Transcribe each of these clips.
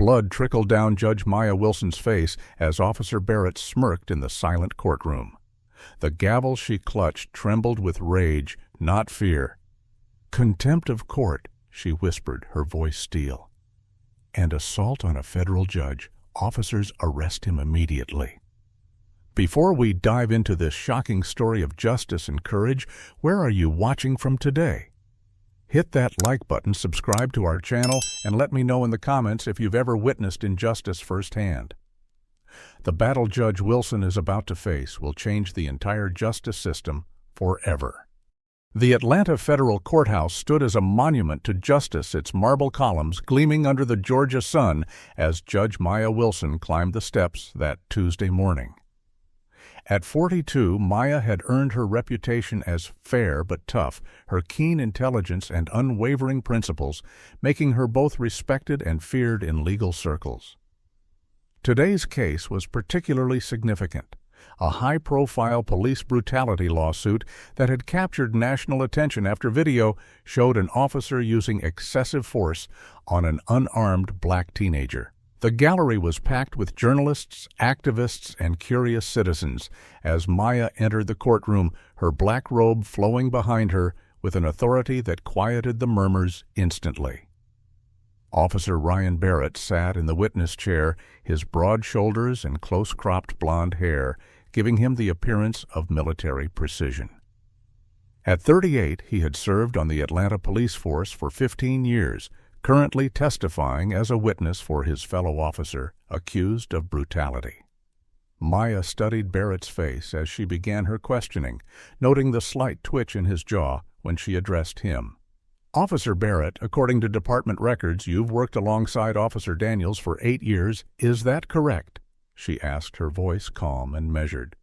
Blood trickled down Judge Maya Wilson's face as Officer Barrett smirked in the silent courtroom. The gavel she clutched trembled with rage, not fear. "Contempt of court," she whispered, her voice steel. "And assault on a federal judge. Officers, arrest him immediately." Before we dive into this shocking story of justice and courage, where are you watching from today? Hit that like button, subscribe to our channel, and let me know in the comments if you've ever witnessed injustice firsthand. The battle Judge Wilson is about to face will change the entire justice system forever. The Atlanta Federal Courthouse stood as a monument to justice, its marble columns gleaming under the Georgia sun as Judge Maya Wilson climbed the steps that Tuesday morning. At 42, Maya had earned her reputation as fair but tough, her keen intelligence and unwavering principles making her both respected and feared in legal circles. Today's case was particularly significant. A high-profile police brutality lawsuit that had captured national attention after video showed an officer using excessive force on an unarmed black teenager. The gallery was packed with journalists, activists, and curious citizens as Maya entered the courtroom, her black robe flowing behind her with an authority that quieted the murmurs instantly. Officer Ryan Barrett sat in the witness chair, his broad shoulders and close-cropped blonde hair giving him the appearance of military precision. At 38, he had served on the Atlanta police force for 15 years, currently testifying as a witness for his fellow officer accused of brutality. Maya studied Barrett's face as she began her questioning, noting the slight twitch in his jaw when she addressed him. "Officer Barrett, according to department records, you've worked alongside Officer Daniels for 8 years. Is that correct?" she asked, her voice calm and measured.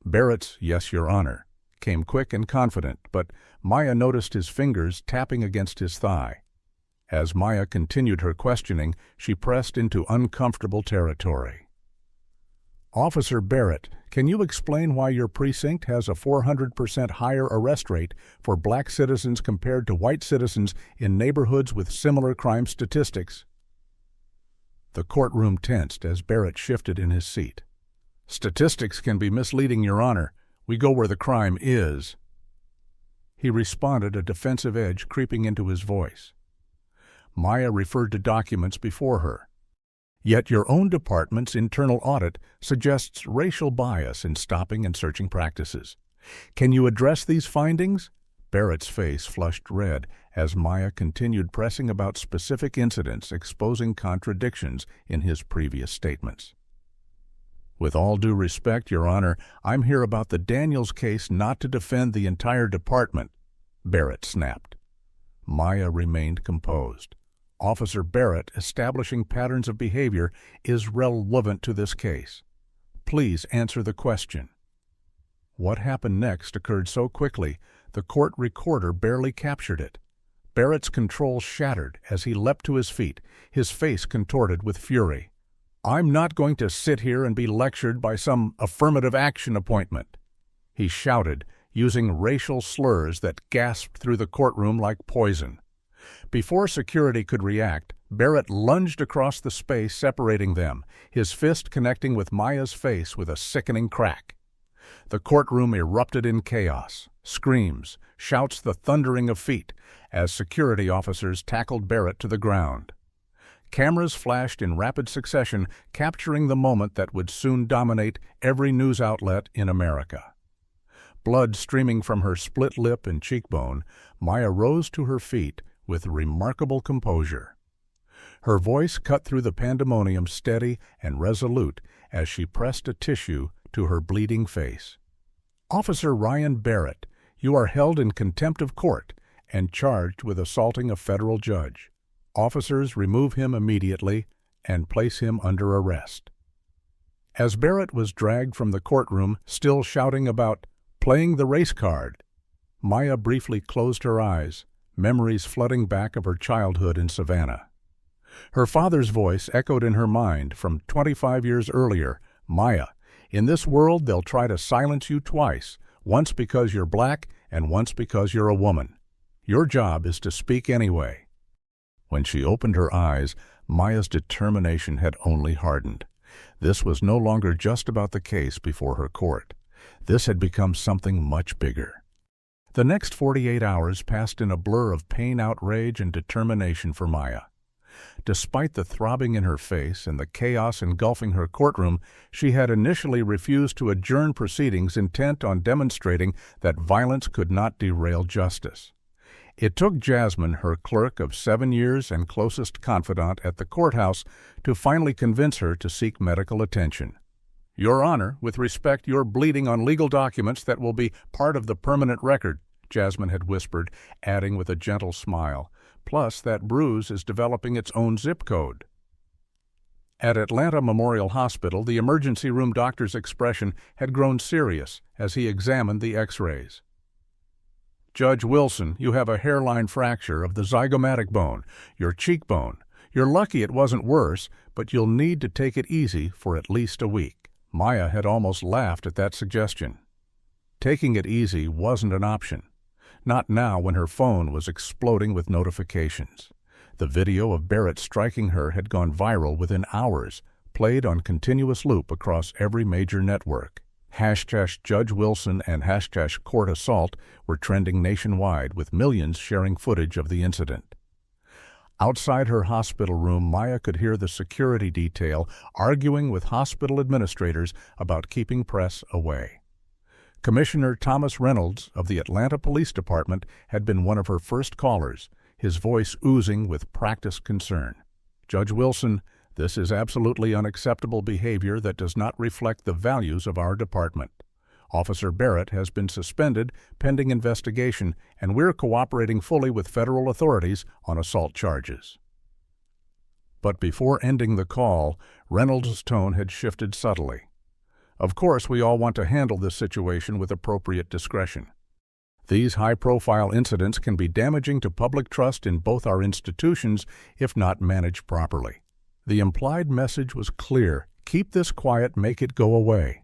Barrett's "Yes, Your Honor" came quick and confident, but Maya noticed his fingers tapping against his thigh. As Maya continued her questioning, she pressed into uncomfortable territory. "Officer Barrett, can you explain why your precinct has a 400% higher arrest rate for black citizens compared to white citizens in neighborhoods with similar crime statistics?" The courtroom tensed as Barrett shifted in his seat. "Statistics can be misleading, Your Honor. We go where the crime is." He responded, a defensive edge creeping into his voice. Maya referred to documents before her. "Yet your own department's internal audit suggests racial bias in stopping and searching practices. Can you address these findings?" Barrett's face flushed red as Maya continued pressing about specific incidents exposing contradictions in his previous statements. "With all due respect, Your Honor, I'm here about the Daniels case, not to defend the entire department," Barrett snapped. Maya remained composed. "Officer Barrett, establishing patterns of behavior is relevant to this case. Please answer the question." What happened next occurred so quickly, the court recorder barely captured it. Barrett's control shattered as he leapt to his feet, his face contorted with fury. "I'm not going to sit here and be lectured by some affirmative action appointment," he shouted, using racial slurs that gasped through the courtroom like poison. Before security could react, Barrett lunged across the space separating them, his fist connecting with Maya's face with a sickening crack. The courtroom erupted in chaos, screams, shouts, the thundering of feet, as security officers tackled Barrett to the ground. Cameras flashed in rapid succession, capturing the moment that would soon dominate every news outlet in America. Blood streaming from her split lip and cheekbone, Maya rose to her feet with remarkable composure. Her voice cut through the pandemonium, steady and resolute as she pressed a tissue to her bleeding face. "Officer Ryan Barrett, you are held in contempt of court and charged with assaulting a federal judge. Officers, remove him immediately and place him under arrest." As Barrett was dragged from the courtroom, still shouting about playing the race card, Maya briefly closed her eyes, memories flooding back of her childhood in Savannah. Her father's voice echoed in her mind from 25 years earlier. "Maya, in this world they'll try to silence you twice, once because you're black and once because you're a woman. Your job is to speak anyway." When she opened her eyes, Maya's determination had only hardened. This was no longer just about the case before her court. This had become something much bigger. The next 48 hours passed in a blur of pain, outrage, and determination for Maya. Despite the throbbing in her face and the chaos engulfing her courtroom, she had initially refused to adjourn proceedings, intent on demonstrating that violence could not derail justice. It took Jasmine, her clerk of 7 years and closest confidant at the courthouse, to finally convince her to seek medical attention. "Your Honor, with respect, you're bleeding on legal documents that will be part of the permanent record," Jasmine had whispered, adding with a gentle smile, "plus that bruise is developing its own zip code." At Atlanta Memorial Hospital, the emergency room doctor's expression had grown serious as he examined the X-rays. "Judge Wilson, you have a hairline fracture of the zygomatic bone, your cheekbone. You're lucky it wasn't worse, but you'll need to take it easy for at least a week." Maya had almost laughed at that suggestion. Taking it easy wasn't an option. Not now when her phone was exploding with notifications. The video of Barrett striking her had gone viral within hours, played on continuous loop across every major network. #Judge Wilson and #court assault were trending nationwide, with millions sharing footage of the incident. Outside her hospital room, Maya could hear the security detail arguing with hospital administrators about keeping press away. Commissioner Thomas Reynolds of the Atlanta Police Department had been one of her first callers, his voice oozing with practiced concern. "Judge Wilson, this is absolutely unacceptable behavior that does not reflect the values of our department. Officer Barrett has been suspended pending investigation, and we're cooperating fully with federal authorities on assault charges." But before ending the call, Reynolds' tone had shifted subtly. "Of course, we all want to handle this situation with appropriate discretion. These high-profile incidents can be damaging to public trust in both our institutions if not managed properly." The implied message was clear: keep this quiet, make it go away.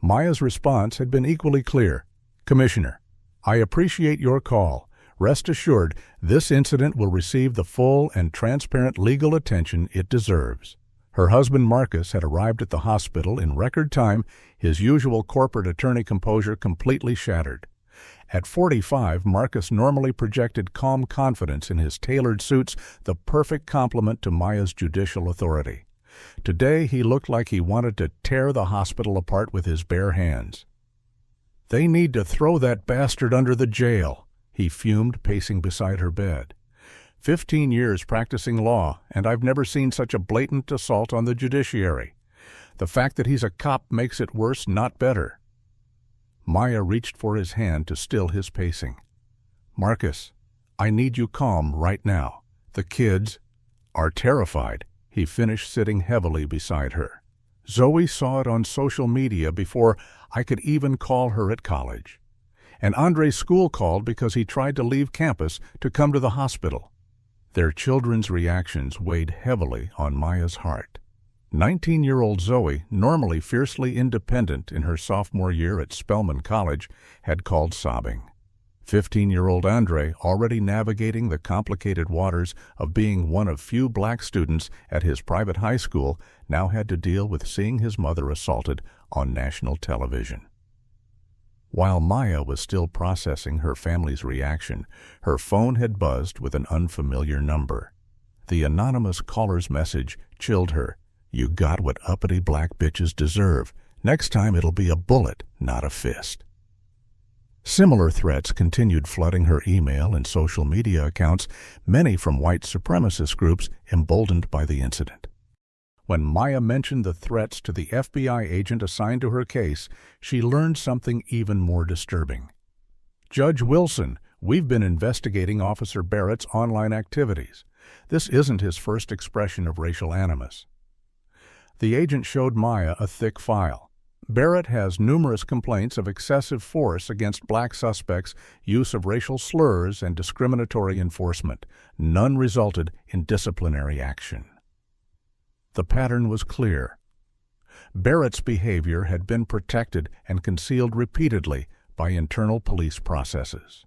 Maya's response had been equally clear: "Commissioner, I appreciate your call. Rest assured, this incident will receive the full and transparent legal attention it deserves." Her husband Marcus had arrived at the hospital in record time, his usual corporate attorney composure completely shattered. At 45, Marcus normally projected calm confidence in his tailored suits, the perfect complement to Maya's judicial authority. Today he looked like he wanted to tear the hospital apart with his bare hands. "They need to throw that bastard under the jail," he fumed, pacing beside her bed. 15 years practicing law, and I've never seen such a blatant assault on the judiciary. The fact that he's a cop makes it worse, not better." Maya reached for his hand to still his pacing. "Marcus, I need you calm right now. The kids are terrified." He finished, sitting heavily beside her. "Zoe saw it on social media before I could even call her at college. And Andre's school called because he tried to leave campus to come to the hospital." Their children's reactions weighed heavily on Maya's heart. 19-year-old Zoe, normally fiercely independent in her sophomore year at Spelman College, had called sobbing. 15-year-old Andre, already navigating the complicated waters of being one of few black students at his private high school, now had to deal with seeing his mother assaulted on national television. While Maya was still processing her family's reaction, her phone had buzzed with an unfamiliar number. The anonymous caller's message chilled her. "You got what uppity black bitches deserve. Next time it'll be a bullet, not a fist." Similar threats continued flooding her email and social media accounts, many from white supremacist groups emboldened by the incident. When Maya mentioned the threats to the FBI agent assigned to her case, she learned something even more disturbing. "Judge Wilson, we've been investigating Officer Barrett's online activities. This isn't his first expression of racial animus." The agent showed Maya a thick file. "Barrett has numerous complaints of excessive force against black suspects, use of racial slurs, and discriminatory enforcement. None resulted in disciplinary action." The pattern was clear. Barrett's behavior had been protected and concealed repeatedly by internal police processes.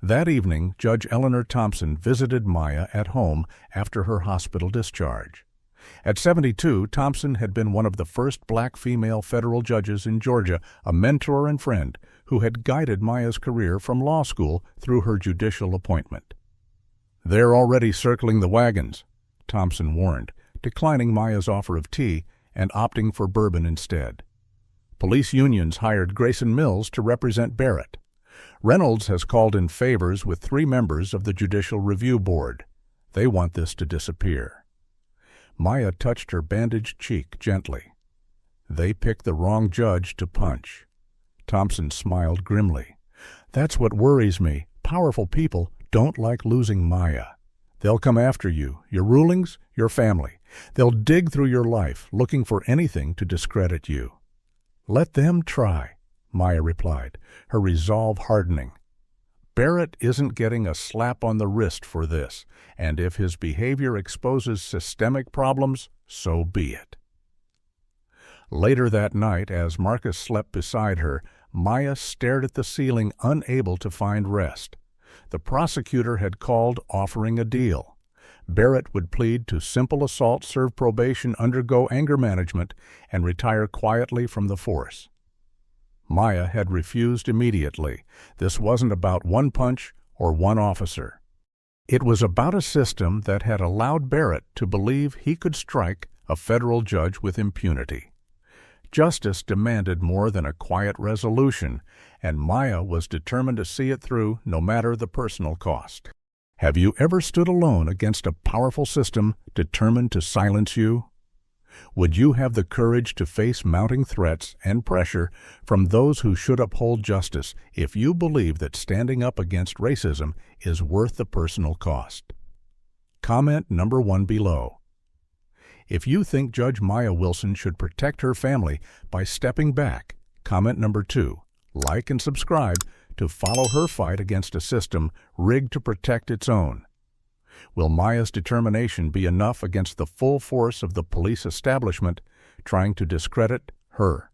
That evening, Judge Eleanor Thompson visited Maya at home after her hospital discharge. At 72, Thompson had been one of the first black female federal judges in Georgia, a mentor and friend who had guided Maya's career from law school through her judicial appointment. "They're already circling the wagons," Thompson warned, declining Maya's offer of tea and opting for bourbon instead. Police unions hired Grayson Mills to represent Barrett. Reynolds has called in favors with 3 members of the Judicial Review Board. They want this to disappear. Maya touched her bandaged cheek gently. "They picked the wrong judge to punch." Thompson smiled grimly. "That's what worries me. Powerful people don't like losing Maya. They'll come after you, your rulings, your family. They'll dig through your life, looking for anything to discredit you." "Let them try," Maya replied, her resolve hardening. Barrett isn't getting a slap on the wrist for this, and if his behavior exposes systemic problems, so be it. Later that night, as Marcus slept beside her, Maya stared at the ceiling, unable to find rest. The prosecutor had called, offering a deal. Barrett would plead to simple assault, serve probation, undergo anger management, and retire quietly from the force. Maya had refused immediately. This wasn't about one punch or one officer. It was about a system that had allowed Barrett to believe he could strike a federal judge with impunity. Justice demanded more than a quiet resolution, and Maya was determined to see it through no matter the personal cost. Have you ever stood alone against a powerful system determined to silence you? Would you have the courage to face mounting threats and pressure from those who should uphold justice if you believe that standing up against racism is worth the personal cost? Comment number 1 below. If you think Judge Maya Wilson should protect her family by stepping back, comment number 2. Like and subscribe to follow her fight against a system rigged to protect its own. Will Maya's determination be enough against the full force of the police establishment trying to discredit her?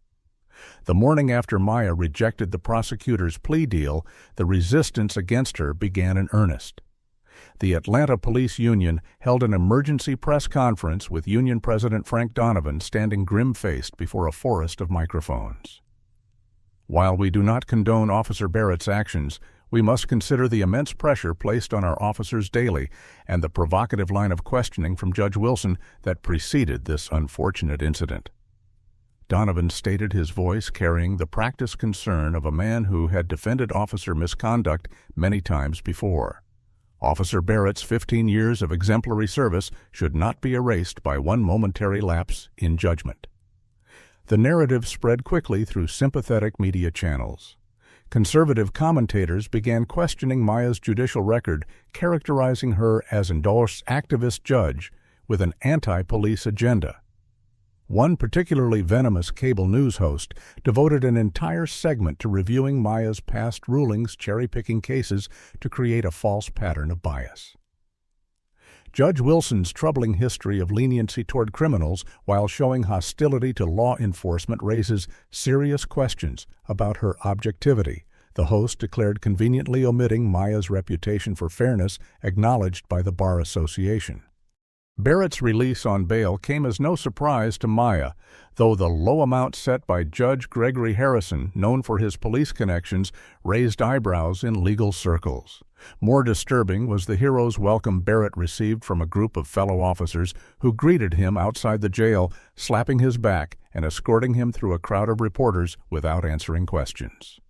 The morning after Maya rejected the prosecutor's plea deal, the resistance against her began in earnest. The Atlanta Police Union held an emergency press conference with Union President Frank Donovan standing grim-faced before a forest of microphones. While we do not condone Officer Barrett's actions, we must consider the immense pressure placed on our officers daily and the provocative line of questioning from Judge Wilson that preceded this unfortunate incident. Donovan stated, his voice carrying the practiced concern of a man who had defended officer misconduct many times before. Officer Barrett's 15 years of exemplary service should not be erased by one momentary lapse in judgment. The narrative spread quickly through sympathetic media channels. Conservative commentators began questioning Maya's judicial record, characterizing her as an endorsed activist judge with an anti-police agenda. One particularly venomous cable news host devoted an entire segment to reviewing Maya's past rulings, cherry-picking cases to create a false pattern of bias. Judge Wilson's troubling history of leniency toward criminals while showing hostility to law enforcement raises serious questions about her objectivity, the host declared, conveniently omitting Maya's reputation for fairness acknowledged by the Bar Association. Barrett's release on bail came as no surprise to Maya, though the low amount set by Judge Gregory Harrison, known for his police connections, raised eyebrows in legal circles. More disturbing was the hero's welcome Barrett received from a group of fellow officers who greeted him outside the jail, slapping his back and escorting him through a crowd of reporters without answering questions.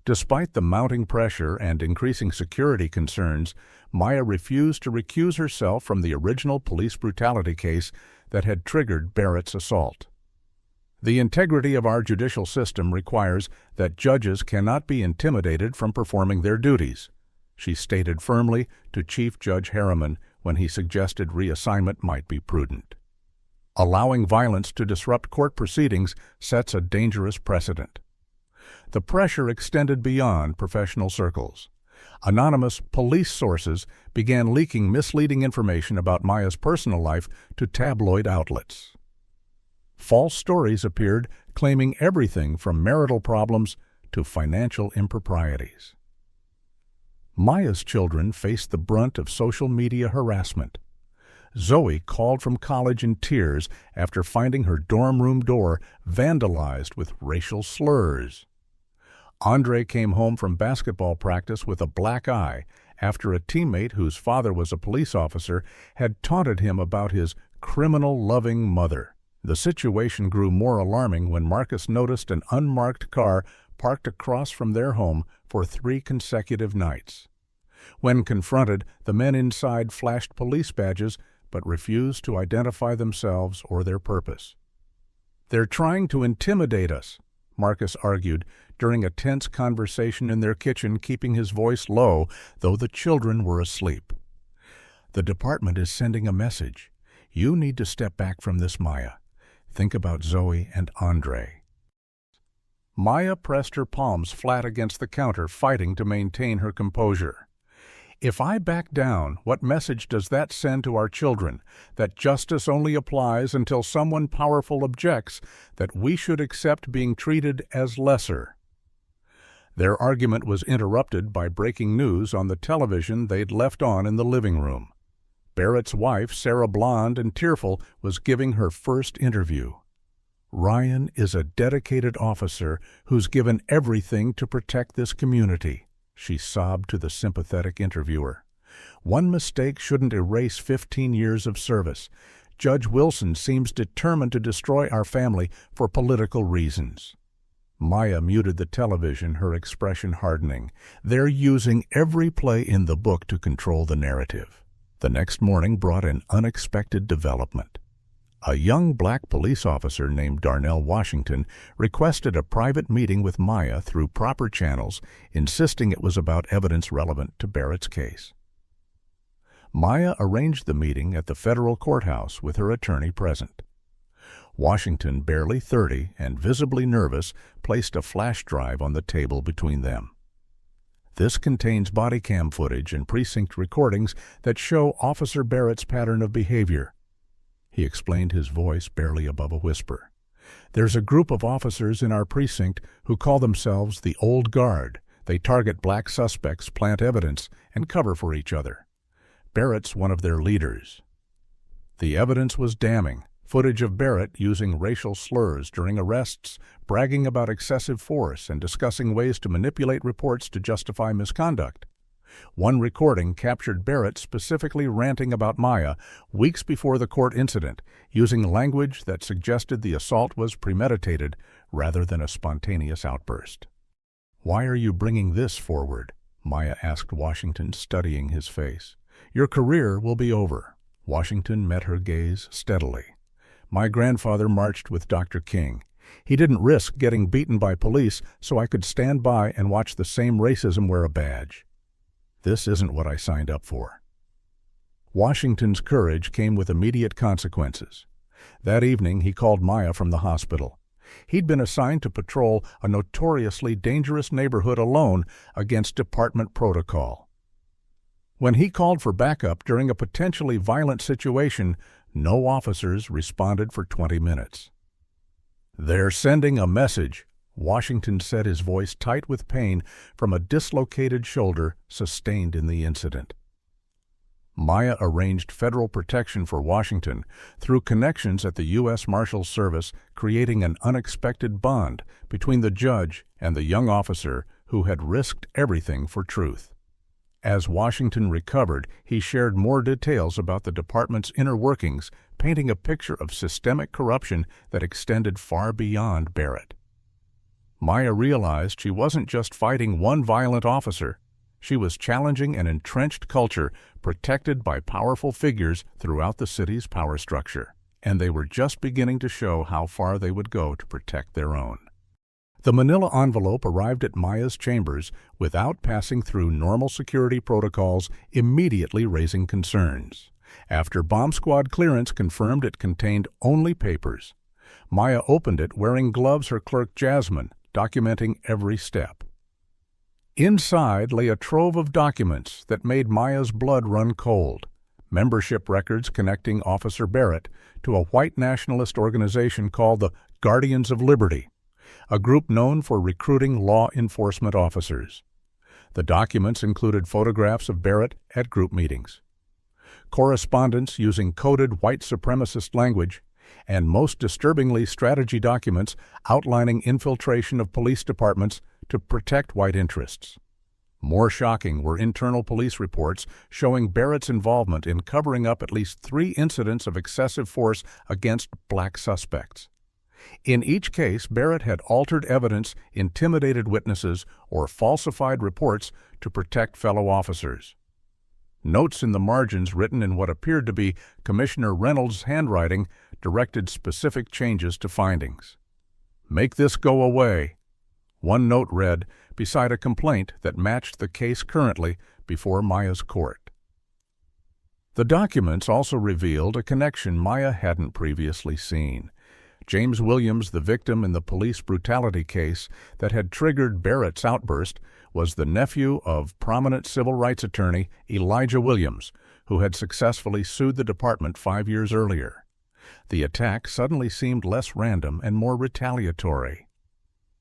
Despite the mounting pressure and increasing security concerns, Maya refused to recuse herself from the original police brutality case that had triggered Barrett's assault. The integrity of our judicial system requires that judges cannot be intimidated from performing their duties, she stated firmly to Chief Judge Harriman when he suggested reassignment might be prudent. Allowing violence to disrupt court proceedings sets a dangerous precedent. The pressure extended beyond professional circles. Anonymous police sources began leaking misleading information about Maya's personal life to tabloid outlets. False stories appeared claiming everything from marital problems to financial improprieties. Maya's children faced the brunt of social media harassment. Zoe called from college in tears after finding her dorm room door vandalized with racial slurs. Andre came home from basketball practice with a black eye after a teammate whose father was a police officer had taunted him about his criminal-loving mother. The situation grew more alarming when Marcus noticed an unmarked car parked across from their home for 3 consecutive nights. When confronted, the men inside flashed police badges but refused to identify themselves or their purpose. "They're trying to intimidate us," Marcus argued during a tense conversation in their kitchen, keeping his voice low, though the children were asleep. "The department is sending a message. You need to step back from this, Maya. Think about Zoe and Andre." Maya pressed her palms flat against the counter, fighting to maintain her composure. "If I back down, what message does that send to our children? That justice only applies until someone powerful objects, that we should accept being treated as lesser?" Their argument was interrupted by breaking news on the television they'd left on in the living room. Barrett's wife, Sarah, blonde and tearful, was giving her first interview. "Ryan is a dedicated officer who's given everything to protect this community," she sobbed to the sympathetic interviewer. "One mistake shouldn't erase 15 years of service. Judge Wilson seems determined to destroy our family for political reasons." Maya muted the television, her expression hardening. "They're using every play in the book to control the narrative." The next morning brought an unexpected development. A young black police officer named Darnell Washington requested a private meeting with Maya through proper channels, insisting it was about evidence relevant to Barrett's case. Maya arranged the meeting at the federal courthouse with her attorney present. Washington, barely 30 and visibly nervous, placed a flash drive on the table between them. "This contains body cam footage and precinct recordings that show Officer Barrett's pattern of behavior," he explained, his voice barely above a whisper. "There's a group of officers in our precinct who call themselves the Old Guard. They target black suspects, plant evidence, and cover for each other. Barrett's one of their leaders." The evidence was damning. Footage of Barrett using racial slurs during arrests, bragging about excessive force, and discussing ways to manipulate reports to justify misconduct. One recording captured Barrett specifically ranting about Maya weeks before the court incident, using language that suggested the assault was premeditated rather than a spontaneous outburst. "Why are you bringing this forward?" Maya asked Washington, studying his face. "Your career will be over." Washington met her gaze steadily. "My grandfather marched with Dr. King. He didn't risk getting beaten by police so I could stand by and watch the same racism wear a badge. This isn't what I signed up for." Washington's courage came with immediate consequences. That evening he called Maya from the hospital. He'd been assigned to patrol a notoriously dangerous neighborhood alone against department protocol. When he called for backup during a potentially violent situation, no officers responded for 20 minutes. "They're sending a message," Washington said, his voice tight with pain from a dislocated shoulder sustained in the incident. Maya arranged federal protection for Washington through connections at the U.S. Marshals Service, creating an unexpected bond between the judge and the young officer who had risked everything for truth. As Washington recovered, he shared more details about the department's inner workings, painting a picture of systemic corruption that extended far beyond Barrett. Maya realized she wasn't just fighting one violent officer. She was challenging an entrenched culture protected by powerful figures throughout the city's power structure, and they were just beginning to show how far they would go to protect their own. The manila envelope arrived at Maya's chambers without passing through normal security protocols, immediately raising concerns. After bomb squad clearance confirmed it contained only papers, Maya opened it wearing gloves her clerk Jasmine, documenting every step. Inside lay a trove of documents that made Maya's blood run cold. Membership records connecting Officer Barrett to a white nationalist organization called the Guardians of Liberty, a group known for recruiting law enforcement officers. The documents included photographs of Barrett at group meetings, correspondence using coded white supremacist language, and most disturbingly strategy documents outlining infiltration of police departments to protect white interests. More shocking were internal police reports showing Barrett's involvement in covering up at least 3 incidents of excessive force against black suspects. In each case, Barrett had altered evidence, intimidated witnesses, or falsified reports to protect fellow officers. Notes in the margins written in what appeared to be Commissioner Reynolds' handwriting directed specific changes to findings. "Make this go away," one note read, beside a complaint that matched the case currently before Maya's court. The documents also revealed a connection Maya hadn't previously seen. James Williams, the victim in the police brutality case that had triggered Barrett's outburst, was the nephew of prominent civil rights attorney Elijah Williams, who had successfully sued the department 5 years earlier. The attack suddenly seemed less random and more retaliatory.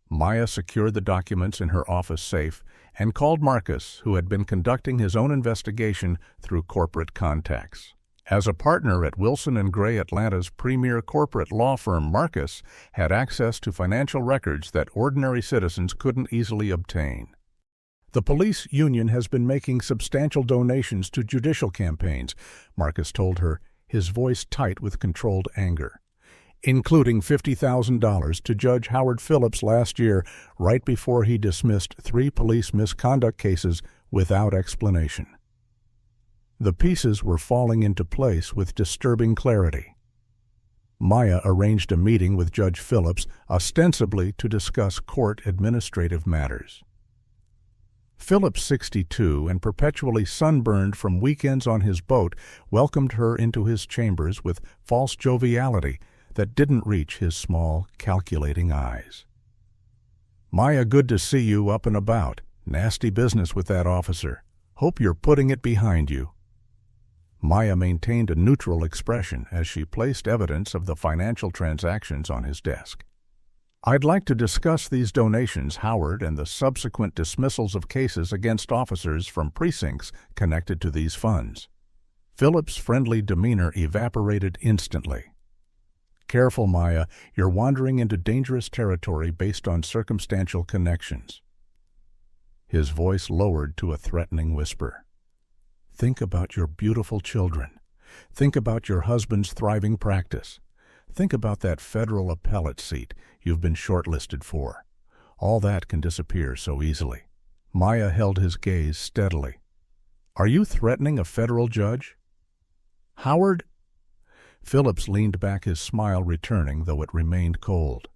Maya secured the documents in her office safe and called Marcus, who had been conducting his own investigation through corporate contacts. As a partner at Wilson & Gray, Atlanta's premier corporate law firm, Marcus had access to financial records that ordinary citizens couldn't easily obtain. "The police union has been making substantial donations to judicial campaigns," Marcus told her, his voice tight with controlled anger, "including $50,000 to Judge Howard Phillips last year, right before he dismissed 3 police misconduct cases without explanation." The pieces were falling into place with disturbing clarity. Maya arranged a meeting with Judge Phillips, ostensibly to discuss court administrative matters. Phillips, 62 and perpetually sunburned from weekends on his boat, welcomed her into his chambers with false joviality that didn't reach his small, calculating eyes. "Maya, good to see you up and about. Nasty business with that officer. Hope you're putting it behind you." Maya maintained a neutral expression as she placed evidence of the financial transactions on his desk. "I'd like to discuss these donations, Howard, and the subsequent dismissals of cases against officers from precincts connected to these funds." Phillips' friendly demeanor evaporated instantly. "Careful, Maya, you're wandering into dangerous territory based on circumstantial connections." His voice lowered to a threatening whisper. "Think about your beautiful children. Think about your husband's thriving practice. Think about that federal appellate seat you've been shortlisted for. All that can disappear so easily." Maya held his gaze steadily. "Are you threatening a federal judge?" "Howard?" Phillips leaned back, his smile returning, though it remained cold.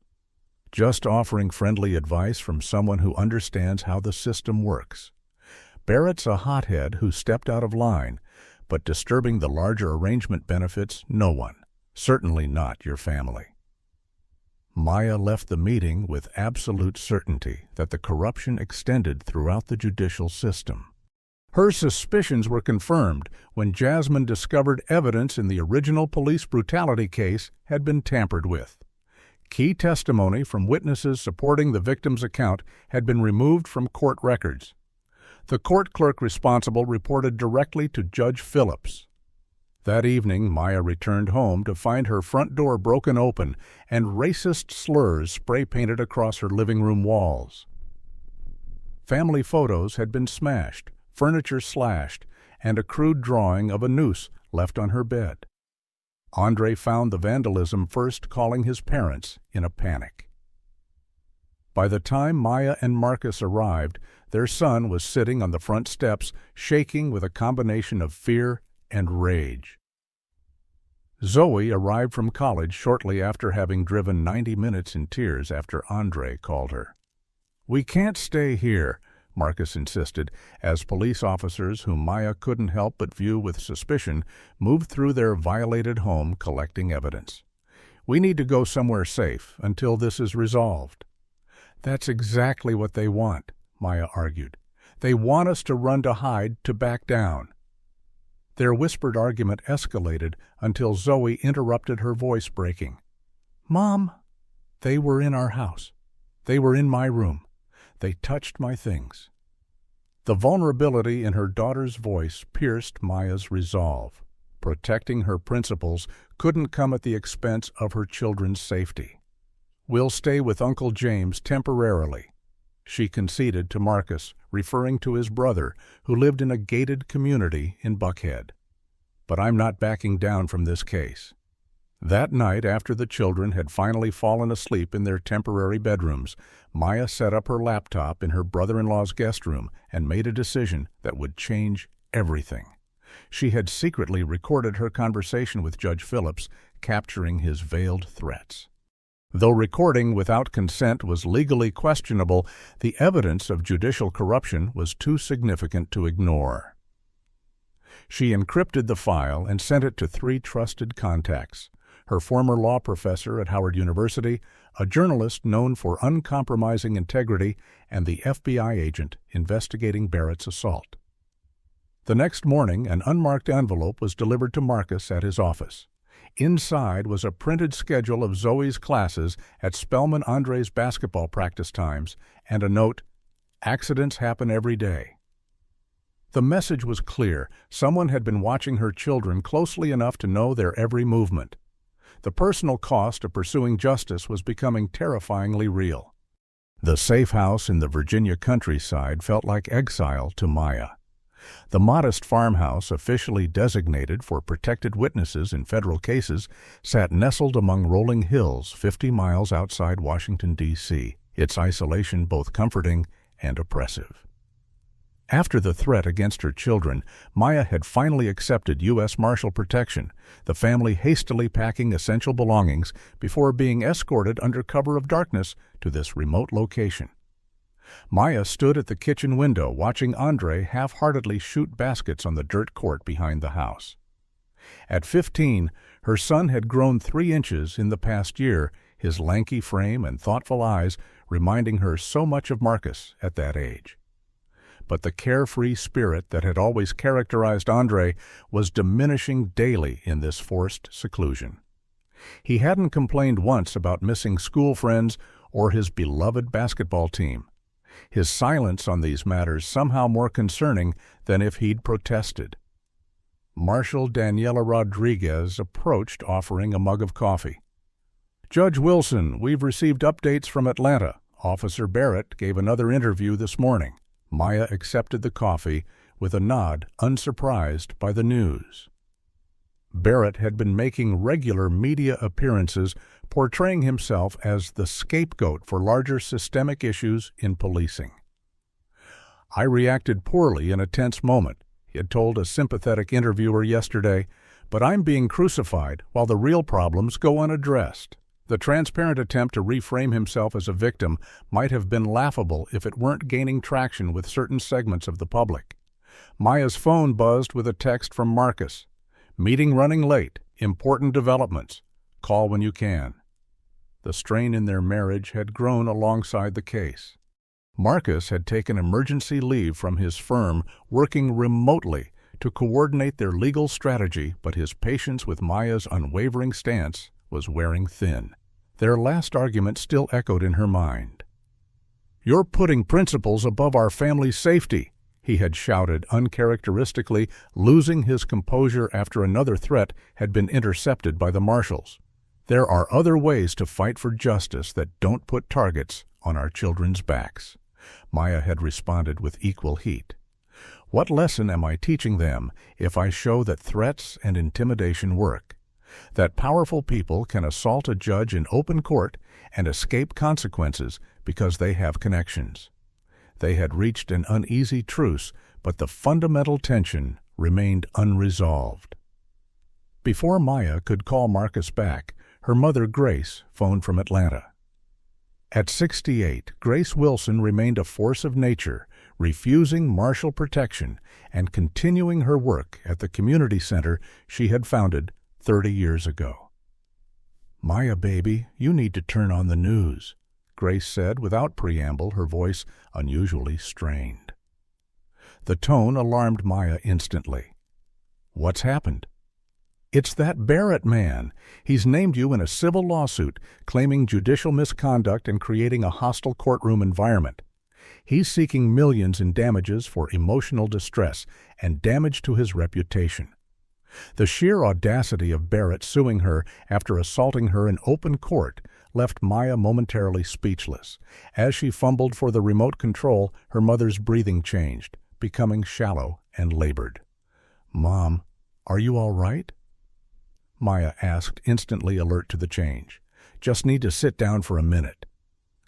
"Just offering friendly advice from someone who understands how the system works. Barrett's a hothead who stepped out of line, but disturbing the larger arrangement benefits no one, certainly not your family." Maya left the meeting with absolute certainty that the corruption extended throughout the judicial system. Her suspicions were confirmed when Jasmine discovered evidence in the original police brutality case had been tampered with. Key testimony from witnesses supporting the victim's account had been removed from court records. The court clerk responsible reported directly to Judge Phillips. That evening, Maya returned home to find her front door broken open and racist slurs spray-painted across her living room walls. Family photos had been smashed, furniture slashed, and a crude drawing of a noose left on her bed. Andre found the vandalism first, calling his parents in a panic. By the time Maya and Marcus arrived, their son was sitting on the front steps, shaking with a combination of fear and rage. Zoe arrived from college shortly after having driven 90 minutes in tears after Andre called her. "We can't stay here," Marcus insisted, as police officers whom Maya couldn't help but view with suspicion moved through their violated home collecting evidence. "We need to go somewhere safe until this is resolved." "That's exactly what they want," Maya argued. "They want us to run to hide, to back down." Their whispered argument escalated until Zoe interrupted, her voice breaking. "Mom, they were in our house. They were in my room. They touched my things." The vulnerability in her daughter's voice pierced Maya's resolve. Protecting her principles couldn't come at the expense of her children's safety. "We'll stay with Uncle James temporarily," she conceded to Marcus, referring to his brother, who lived in a gated community in Buckhead. "But I'm not backing down from this case." That night, after the children had finally fallen asleep in their temporary bedrooms, Maya set up her laptop in her brother-in-law's guest room and made a decision that would change everything. She had secretly recorded her conversation with Judge Phillips, capturing his veiled threats. Though recording without consent was legally questionable, the evidence of judicial corruption was too significant to ignore. She encrypted the file and sent it to 3 trusted contacts: her former law professor at Howard University, a journalist known for uncompromising integrity, and the FBI agent investigating Barrett's assault. The next morning, an unmarked envelope was delivered to Marcus at his office. Inside was a printed schedule of Zoe's classes at Spellman Andre's basketball practice times and a note, "Accidents happen every day." The message was clear. Someone had been watching her children closely enough to know their every movement. The personal cost of pursuing justice was becoming terrifyingly real. The safe house in the Virginia countryside felt like exile to Maya. The modest farmhouse, officially designated for protected witnesses in federal cases, sat nestled among rolling hills 50 miles outside Washington, D.C., its isolation both comforting and oppressive. After the threat against her children, Maya had finally accepted U.S. Marshal protection, the family hastily packing essential belongings before being escorted under cover of darkness to this remote location. Maya stood at the kitchen window watching Andre half-heartedly shoot baskets on the dirt court behind the house. At 15, her son had grown 3 inches in the past year, his lanky frame and thoughtful eyes reminding her so much of Marcus at that age. But the carefree spirit that had always characterized Andre was diminishing daily in this forced seclusion. He hadn't complained once about missing school friends or his beloved basketball team. His silence on these matters somehow more concerning than if he'd protested. Marshal Daniela Rodriguez approached, offering a mug of coffee. "Judge Wilson, we've received updates from Atlanta. Officer Barrett gave another interview this morning." Maya accepted the coffee with a nod, unsurprised by the news. Barrett had been making regular media appearances, portraying himself as the scapegoat for larger systemic issues in policing. "I reacted poorly in a tense moment," he had told a sympathetic interviewer yesterday, "but I'm being crucified while the real problems go unaddressed." The transparent attempt to reframe himself as a victim might have been laughable if it weren't gaining traction with certain segments of the public. Maya's phone buzzed with a text from Marcus. "Meeting running late. Important developments. Call when you can." The strain in their marriage had grown alongside the case. Marcus had taken emergency leave from his firm, working remotely to coordinate their legal strategy, but his patience with Maya's unwavering stance was wearing thin. Their last argument still echoed in her mind. "You're putting principles above our family's safety," he had shouted uncharacteristically, losing his composure after another threat had been intercepted by the marshals. "There are other ways to fight for justice that don't put targets on our children's backs." Maya had responded with equal heat. "What lesson am I teaching them if I show that threats and intimidation work? That powerful people can assault a judge in open court and escape consequences because they have connections." They had reached an uneasy truce, but the fundamental tension remained unresolved. Before Maya could call Marcus back, her mother Grace phoned from Atlanta. At 68, Grace Wilson remained a force of nature, refusing marshal protection and continuing her work at the community center she had founded 30 years ago. "Maya, baby, you need to turn on the news," Grace said without preamble, her voice unusually strained. The tone alarmed Maya instantly. "What's happened?" "It's that Barrett man. He's named you in a civil lawsuit, claiming judicial misconduct and creating a hostile courtroom environment. He's seeking millions in damages for emotional distress and damage to his reputation. The sheer audacity of Barrett suing her after assaulting her in open court left Maya momentarily speechless. As she fumbled for the remote control, her mother's breathing changed, becoming shallow and labored. "Mom, are you all right?" Maya asked, instantly alert to the change. "Just need to sit down for a minute."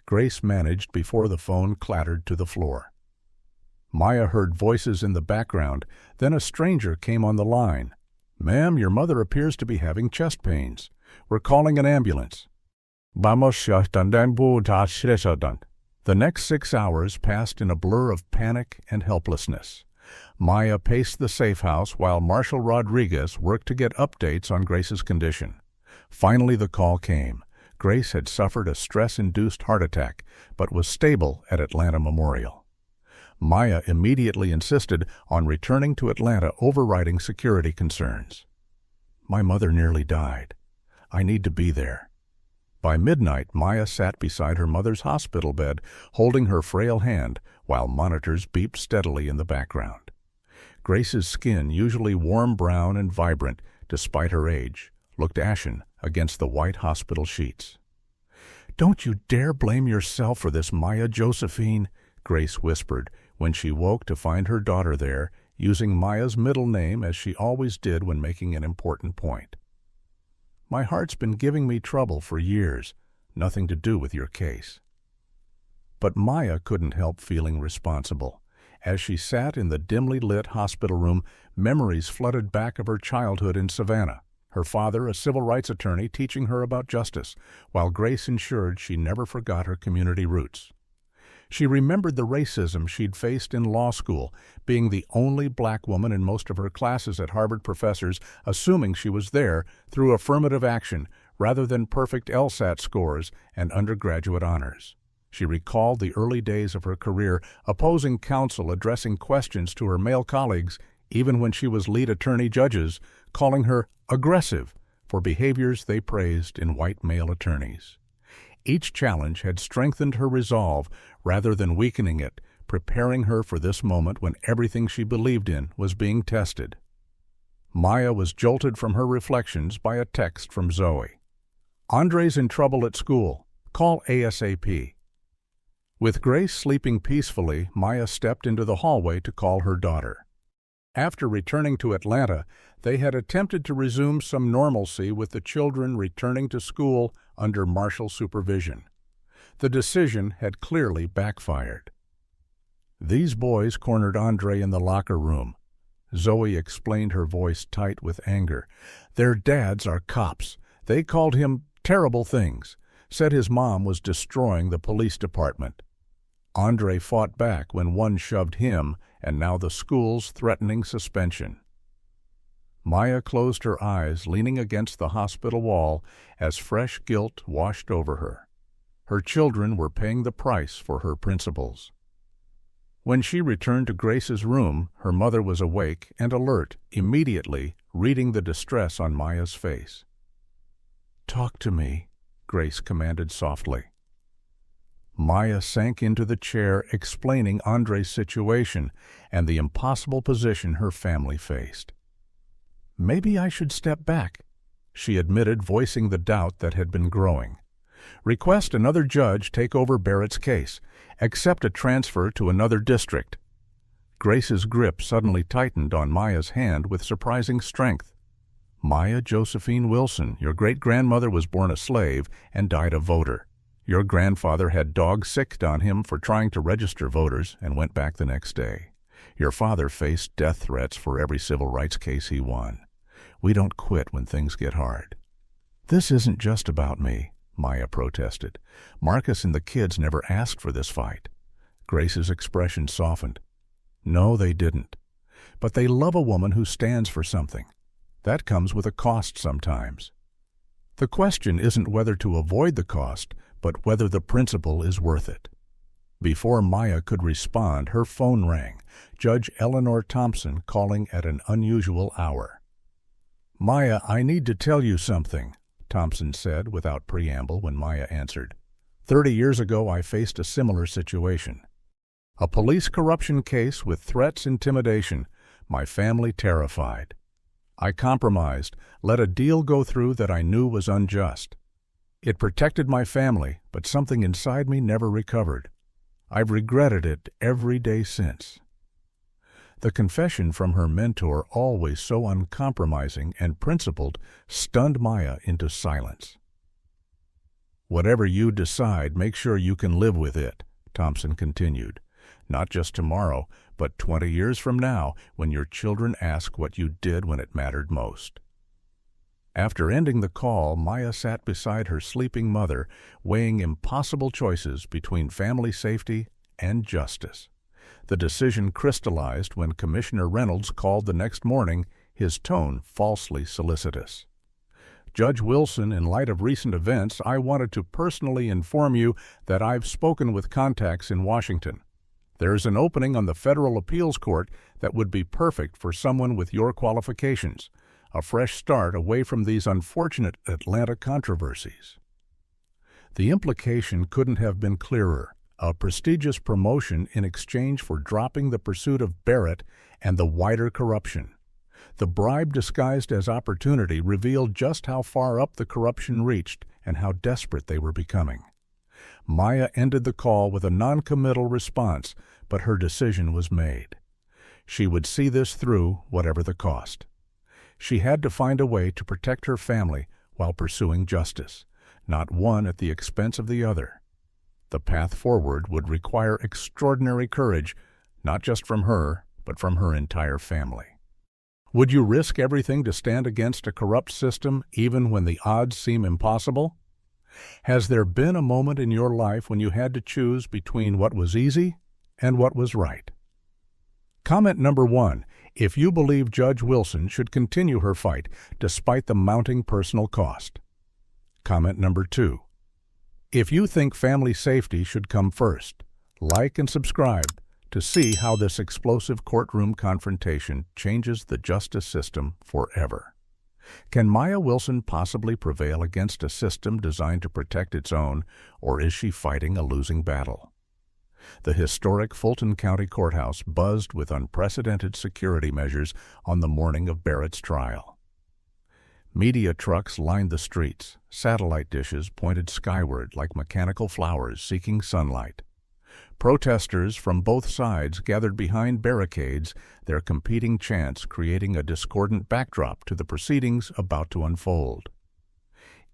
Grace managed before the phone clattered to the floor. Maya heard voices in the background, then a stranger came on the line. "Ma'am, your mother appears to be having chest pains. We're calling an ambulance." The next 6 hours passed in a blur of panic and helplessness. Maya paced the safe house while Marshal Rodriguez worked to get updates on Grace's condition. Finally, the call came. Grace had suffered a stress-induced heart attack, but was stable at Atlanta Memorial. Maya immediately insisted on returning to Atlanta, overriding security concerns. "My mother nearly died. I need to be there." By midnight, Maya sat beside her mother's hospital bed, holding her frail hand while monitors beeped steadily in the background. Grace's skin, usually warm brown and vibrant despite her age, looked ashen against the white hospital sheets. "Don't you dare blame yourself for this, Maya Josephine," Grace whispered when she woke to find her daughter there, using Maya's middle name as she always did when making an important point. "My heart's been giving me trouble for years, nothing to do with your case." But Maya couldn't help feeling responsible. As she sat in the dimly lit hospital room, memories flooded back of her childhood in Savannah. Her father, a civil rights attorney, teaching her about justice, while Grace ensured she never forgot her community roots. She remembered the racism she'd faced in law school, being the only black woman in most of her classes at Harvard, professors assuming she was there through affirmative action rather than perfect LSAT scores and undergraduate honors. She recalled the early days of her career, opposing counsel addressing questions to her male colleagues, even when she was lead attorney, judges calling her aggressive for behaviors they praised in white male attorneys. Each challenge had strengthened her resolve rather than weakening it, preparing her for this moment when everything she believed in was being tested. Maya was jolted from her reflections by a text from Zoe. "Andre's in trouble at school. Call ASAP." With Grace sleeping peacefully, Maya stepped into the hallway to call her daughter. After returning to Atlanta, they had attempted to resume some normalcy with the children returning to school under Marshal supervision. The decision had clearly backfired. "These boys cornered Andre in the locker room," Zoe explained, her voice tight with anger. "Their dads are cops. They called him terrible things, said his mom was destroying the police department. Andre fought back when one shoved him, and now the school's threatening suspension." Maya closed her eyes, leaning against the hospital wall as fresh guilt washed over her. Her children were paying the price for her principles. When she returned to Grace's room, her mother was awake and alert, immediately reading the distress on Maya's face. "Talk to me," Grace commanded softly. Maya sank into the chair, explaining Andre's situation and the impossible position her family faced. "Maybe I should step back," she admitted, voicing the doubt that had been growing. "Request another judge take over Barrett's case. Accept a transfer to another district." Grace's grip suddenly tightened on Maya's hand with surprising strength. "Maya Josephine Wilson, your great-grandmother was born a slave and died a voter. Your grandfather had dogs sicked on him for trying to register voters and went back the next day. Your father faced death threats for every civil rights case he won. We don't quit when things get hard." "This isn't just about me," Maya protested. "Marcus and the kids never asked for this fight." Grace's expression softened. "No, they didn't. But they love a woman who stands for something. That comes with a cost sometimes. The question isn't whether to avoid the cost, but whether the principle is worth it." Before Maya could respond, her phone rang, Judge Eleanor Thompson calling at an unusual hour. "Maya, I need to tell you something," Thompson said without preamble when Maya answered. 30 years ago I faced a similar situation. A police corruption case with threats, intimidation, my family terrified. I compromised, let a deal go through that I knew was unjust. It protected my family, but something inside me never recovered. I've regretted it every day since. The confession from her mentor, always so uncompromising and principled, stunned Maya into silence. "Whatever you decide, make sure you can live with it," Thompson continued. "Not just tomorrow, but 20 years from now, when your children ask what you did when it mattered most." After ending the call, Maya sat beside her sleeping mother, weighing impossible choices between family safety and justice. The decision crystallized when Commissioner Reynolds called the next morning, his tone falsely solicitous. "Judge Wilson, in light of recent events, I wanted to personally inform you that I've spoken with contacts in Washington. There is an opening on the Federal Appeals Court that would be perfect for someone with your qualifications, a fresh start away from these unfortunate Atlanta controversies." The implication couldn't have been clearer. A prestigious promotion in exchange for dropping the pursuit of Barrett and the wider corruption. The bribe disguised as opportunity revealed just how far up the corruption reached and how desperate they were becoming. Maya ended the call with a non-committal response, but her decision was made. She would see this through, whatever the cost. She had to find a way to protect her family while pursuing justice, not one at the expense of the other. The path forward would require extraordinary courage, not just from her, but from her entire family. Would you risk everything to stand against a corrupt system, even when the odds seem impossible? Has there been a moment in your life when you had to choose between what was easy and what was right? Comment number 1. If you believe Judge Wilson should continue her fight despite the mounting personal cost. Comment number 2. If you think family safety should come first, like and subscribe to see how this explosive courtroom confrontation changes the justice system forever. Can Maya Wilson possibly prevail against a system designed to protect its own, or is she fighting a losing battle? The historic Fulton County Courthouse buzzed with unprecedented security measures on the morning of Barrett's trial. Media trucks lined the streets, satellite dishes pointed skyward like mechanical flowers seeking sunlight. Protesters from both sides gathered behind barricades, their competing chants creating a discordant backdrop to the proceedings about to unfold.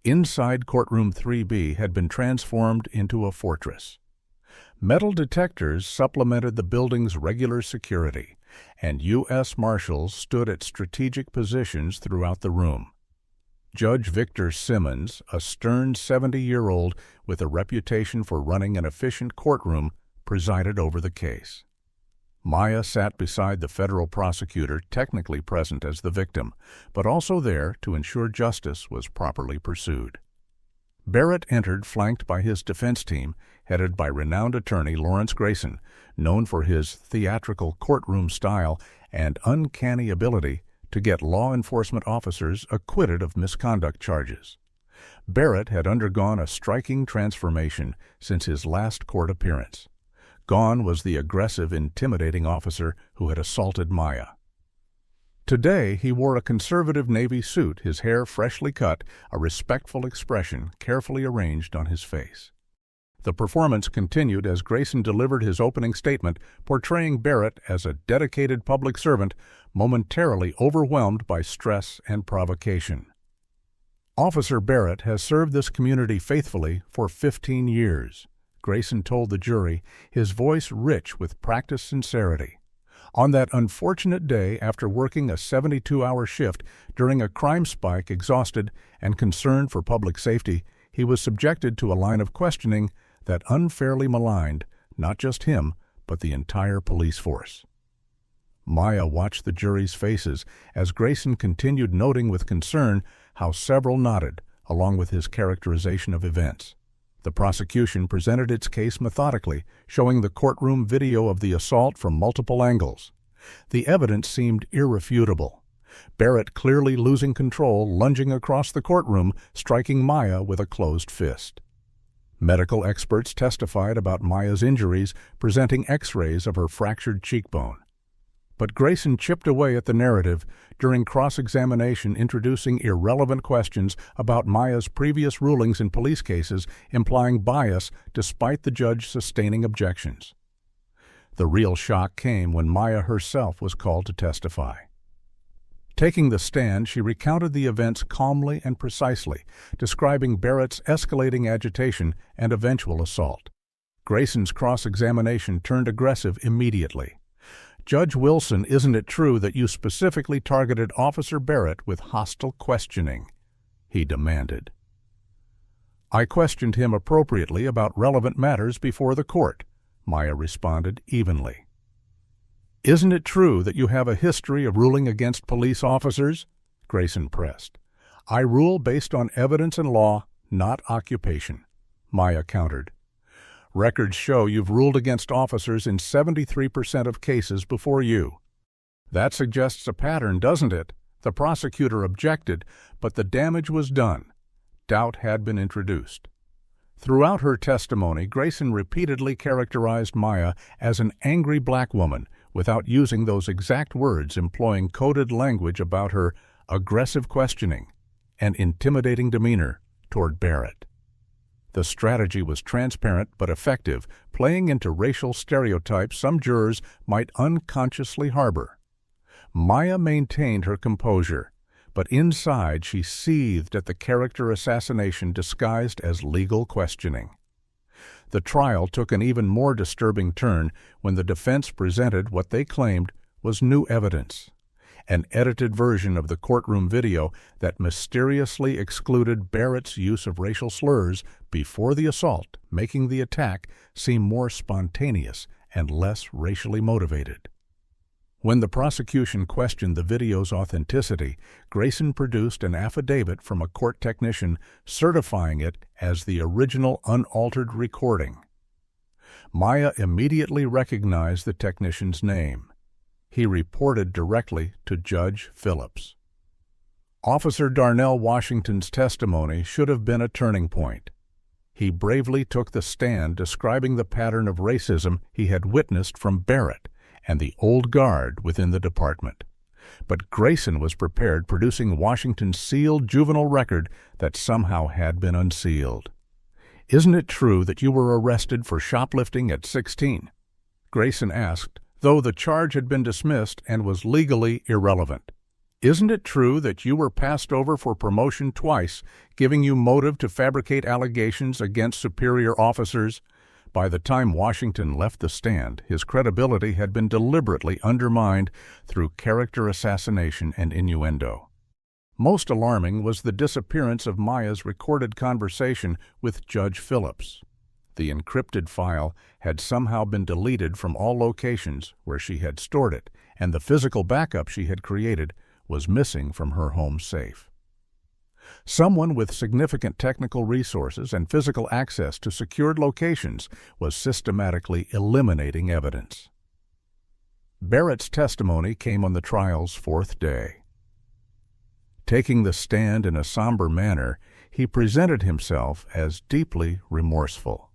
Inside courtroom 3B had been transformed into a fortress. Metal detectors supplemented the building's regular security, and U.S. Marshals stood at strategic positions throughout the room. Judge Victor Simmons, a stern 70-year-old with a reputation for running an efficient courtroom, presided over the case. Maya sat beside the federal prosecutor, technically present as the victim, but also there to ensure justice was properly pursued. Barrett entered flanked by his defense team, headed by renowned attorney Lawrence Grayson, known for his theatrical courtroom style and uncanny ability to get law enforcement officers acquitted of misconduct charges. Barrett had undergone a striking transformation since his last court appearance. Gone was the aggressive, intimidating officer who had assaulted Maya. Today, he wore a conservative navy suit, his hair freshly cut, a respectful expression carefully arranged on his face. The performance continued as Grayson delivered his opening statement, portraying Barrett as a dedicated public servant, momentarily overwhelmed by stress and provocation. "Officer Barrett has served this community faithfully for 15 years, Grayson told the jury, his voice rich with practiced sincerity. On that unfortunate day, after working a 72-hour shift during a crime spike, exhausted and concerned for public safety, he was subjected to a line of questioning that unfairly maligned not just him, but the entire police force." Maya watched the jury's faces as Grayson continued, noting with concern how several nodded, along with his characterization of events. The prosecution presented its case methodically, showing the courtroom video of the assault from multiple angles. The evidence seemed irrefutable. Barrett clearly losing control, lunging across the courtroom, striking Maya with a closed fist. Medical experts testified about Maya's injuries, presenting x-rays of her fractured cheekbone. But Grayson chipped away at the narrative during cross-examination, introducing irrelevant questions about Maya's previous rulings in police cases, implying bias despite the judge sustaining objections. The real shock came when Maya herself was called to testify. Taking the stand, she recounted the events calmly and precisely, describing Barrett's escalating agitation and eventual assault. Grayson's cross-examination turned aggressive immediately. "Judge Wilson, isn't it true that you specifically targeted Officer Barrett with hostile questioning?" he demanded. "I questioned him appropriately about relevant matters before the court," Maya responded evenly. "Isn't it true that you have a history of ruling against police officers?" Grayson pressed. "I rule based on evidence and law, not occupation," Maya countered. "Records show you've ruled against officers in 73% of cases before you." "That suggests a pattern, doesn't it?" The prosecutor objected, but the damage was done. Doubt had been introduced. Throughout her testimony, Grayson repeatedly characterized Maya as an angry black woman, without using those exact words, employing coded language about her aggressive questioning and intimidating demeanor toward Barrett. The strategy was transparent but effective, playing into racial stereotypes some jurors might unconsciously harbor. Maya maintained her composure, but inside she seethed at the character assassination disguised as legal questioning. The trial took an even more disturbing turn when the defense presented what they claimed was new evidence, an edited version of the courtroom video that mysteriously excluded Barrett's use of racial slurs before the assault, making the attack seem more spontaneous and less racially motivated. When the prosecution questioned the video's authenticity, Grayson produced an affidavit from a court technician certifying it as the original unaltered recording. Maya immediately recognized the technician's name. He reported directly to Judge Phillips. Officer Darnell Washington's testimony should have been a turning point. He bravely took the stand, describing the pattern of racism he had witnessed from Barrett and the old guard within the department. But Grayson was prepared, producing Washington's sealed juvenile record that somehow had been unsealed. "Isn't it true that you were arrested for shoplifting at 16? Grayson asked, though the charge had been dismissed and was legally irrelevant. "Isn't it true that you were passed over for promotion twice, giving you motive to fabricate allegations against superior officers?" By the time Washington left the stand, his credibility had been deliberately undermined through character assassination and innuendo. Most alarming was the disappearance of Maya's recorded conversation with Judge Phillips. The encrypted file had somehow been deleted from all locations where she had stored it, and the physical backup she had created was missing from her home safe. Someone with significant technical resources and physical access to secured locations was systematically eliminating evidence. Barrett's testimony came on the trial's fourth day. Taking the stand in a somber manner, he presented himself as deeply remorseful.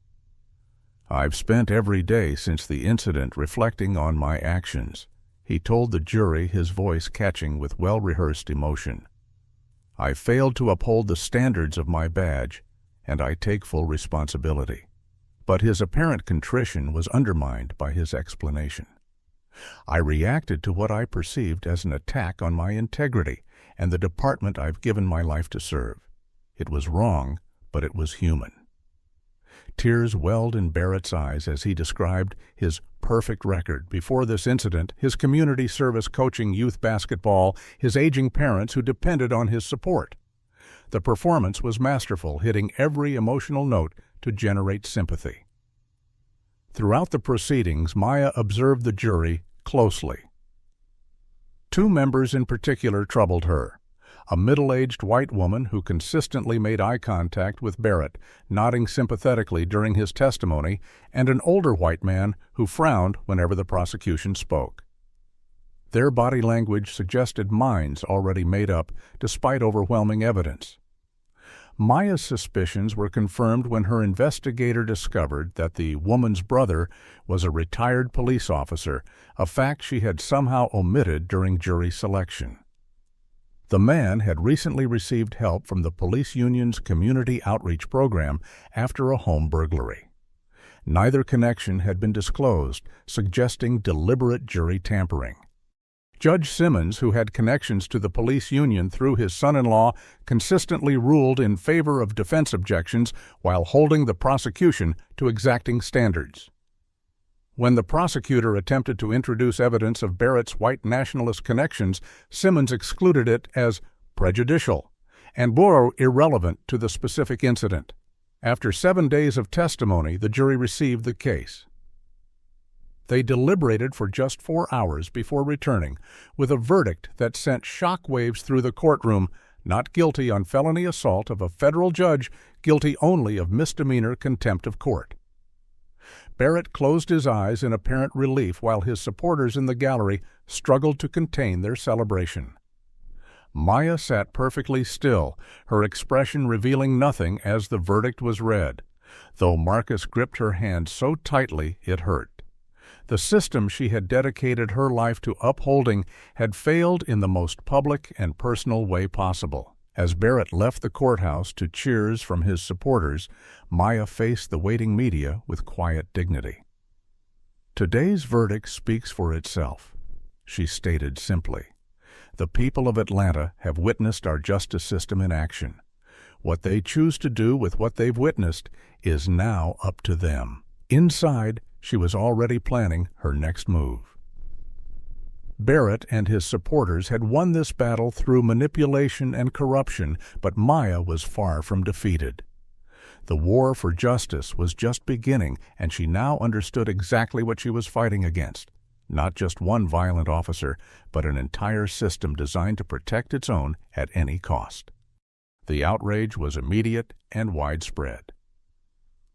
"I've spent every day since the incident reflecting on my actions," he told the jury, his voice catching with well-rehearsed emotion. "I failed to uphold the standards of my badge, and I take full responsibility." But his apparent contrition was undermined by his explanation. "I reacted to what I perceived as an attack on my integrity and the department I've given my life to serve. It was wrong, but it was human." Tears welled in Barrett's eyes as he described his perfect record before this incident, his community service coaching youth basketball, his aging parents who depended on his support. The performance was masterful, hitting every emotional note to generate sympathy. Throughout the proceedings, Maya observed the jury closely. Two members in particular troubled her: a middle-aged white woman who consistently made eye contact with Barrett, nodding sympathetically during his testimony, and an older white man who frowned whenever the prosecution spoke. Their body language suggested minds already made up, despite overwhelming evidence. Maya's suspicions were confirmed when her investigator discovered that the woman's brother was a retired police officer, a fact she had somehow omitted during jury selection. The man had recently received help from the police union's community outreach program after a home burglary. Neither connection had been disclosed, suggesting deliberate jury tampering. Judge Simmons, who had connections to the police union through his son-in-law, consistently ruled in favor of defense objections while holding the prosecution to exacting standards. When the prosecutor attempted to introduce evidence of Barrett's white nationalist connections, Simmons excluded it as prejudicial and more irrelevant to the specific incident. After 7 days of testimony, the jury received the case. They deliberated for just 4 hours before returning, with a verdict that sent shockwaves through the courtroom: not guilty on felony assault of a federal judge, guilty only of misdemeanor contempt of court. Barrett closed his eyes in apparent relief while his supporters in the gallery struggled to contain their celebration. Maya sat perfectly still, her expression revealing nothing as the verdict was read, though Marcus gripped her hand so tightly it hurt. The system she had dedicated her life to upholding had failed in the most public and personal way possible. As Barrett left the courthouse to cheers from his supporters, Maya faced the waiting media with quiet dignity. "Today's verdict speaks for itself," she stated simply. "The people of Atlanta have witnessed our justice system in action. What they choose to do with what they've witnessed is now up to them." Inside, she was already planning her next move. Barrett and his supporters had won this battle through manipulation and corruption, but Maya was far from defeated. The war for justice was just beginning, and she now understood exactly what she was fighting against. Not just one violent officer, but an entire system designed to protect its own at any cost. The outrage was immediate and widespread.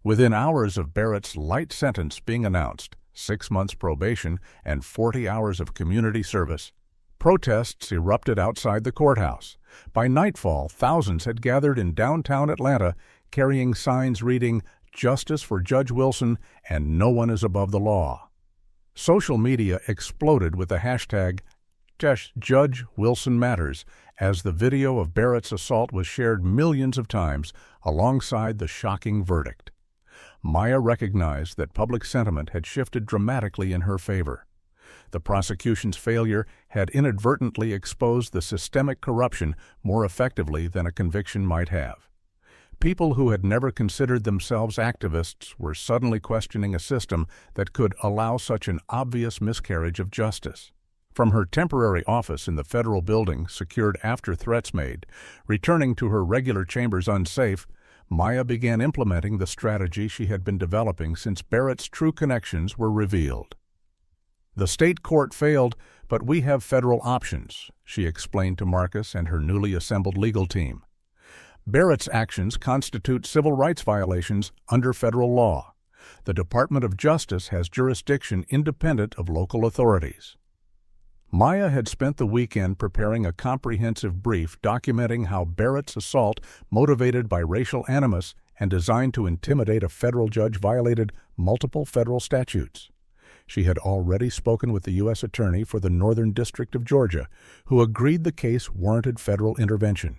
Within hours of Barrett's light sentence being announced, 6 months probation and 40 hours of community service, protests erupted outside the courthouse. By nightfall, thousands had gathered in downtown Atlanta, carrying signs reading, "Justice for Judge Wilson," and "No one is above the law." Social media exploded with the hashtag Judge Wilson Matters, as the video of Barrett's assault was shared millions of times alongside the shocking verdict. Maya recognized that public sentiment had shifted dramatically in her favor. The prosecution's failure had inadvertently exposed the systemic corruption more effectively than a conviction might have. People who had never considered themselves activists were suddenly questioning a system that could allow such an obvious miscarriage of justice. From her temporary office in the federal building, secured after threats made, returning to her regular chambers unsafe, Maya began implementing the strategy she had been developing since Barrett's true connections were revealed. "The state court failed, but we have federal options," she explained to Marcus and her newly assembled legal team. "Barrett's actions constitute civil rights violations under federal law. The Department of Justice has jurisdiction independent of local authorities." Maya had spent the weekend preparing a comprehensive brief documenting how Barrett's assault, motivated by racial animus and designed to intimidate a federal judge, violated multiple federal statutes. She had already spoken with the U.S. Attorney for the Northern District of Georgia, who agreed the case warranted federal intervention.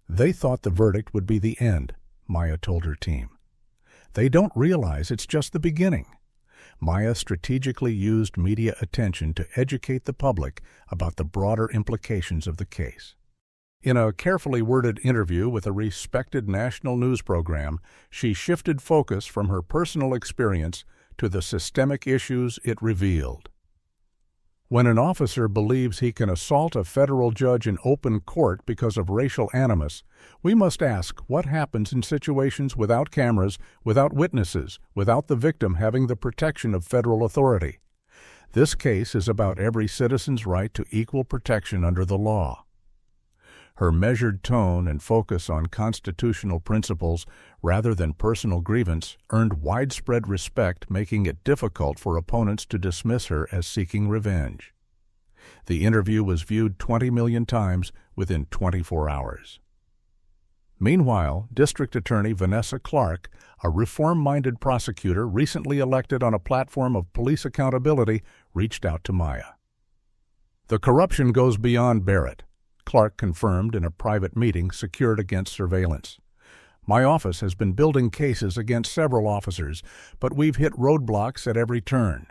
"They thought the verdict would be the end," Maya told her team. "They don't realize it's just the beginning." Maya strategically used media attention to educate the public about the broader implications of the case. In a carefully worded interview with a respected national news program, she shifted focus from her personal experience to the systemic issues it revealed. When an officer believes he can assault a federal judge in open court because of racial animus, we must ask what happens in situations without cameras, without witnesses, without the victim having the protection of federal authority. This case is about every citizen's right to equal protection under the law. Her measured tone and focus on constitutional principles rather than personal grievance earned widespread respect, making it difficult for opponents to dismiss her as seeking revenge. The interview was viewed 20 million times within 24 hours. Meanwhile, District Attorney Vanessa Clark, a reform-minded prosecutor recently elected on a platform of police accountability, reached out to Maya. "The corruption goes beyond Barrett," Clark confirmed in a private meeting secured against surveillance. "My office has been building cases against several officers, but we've hit roadblocks at every turn.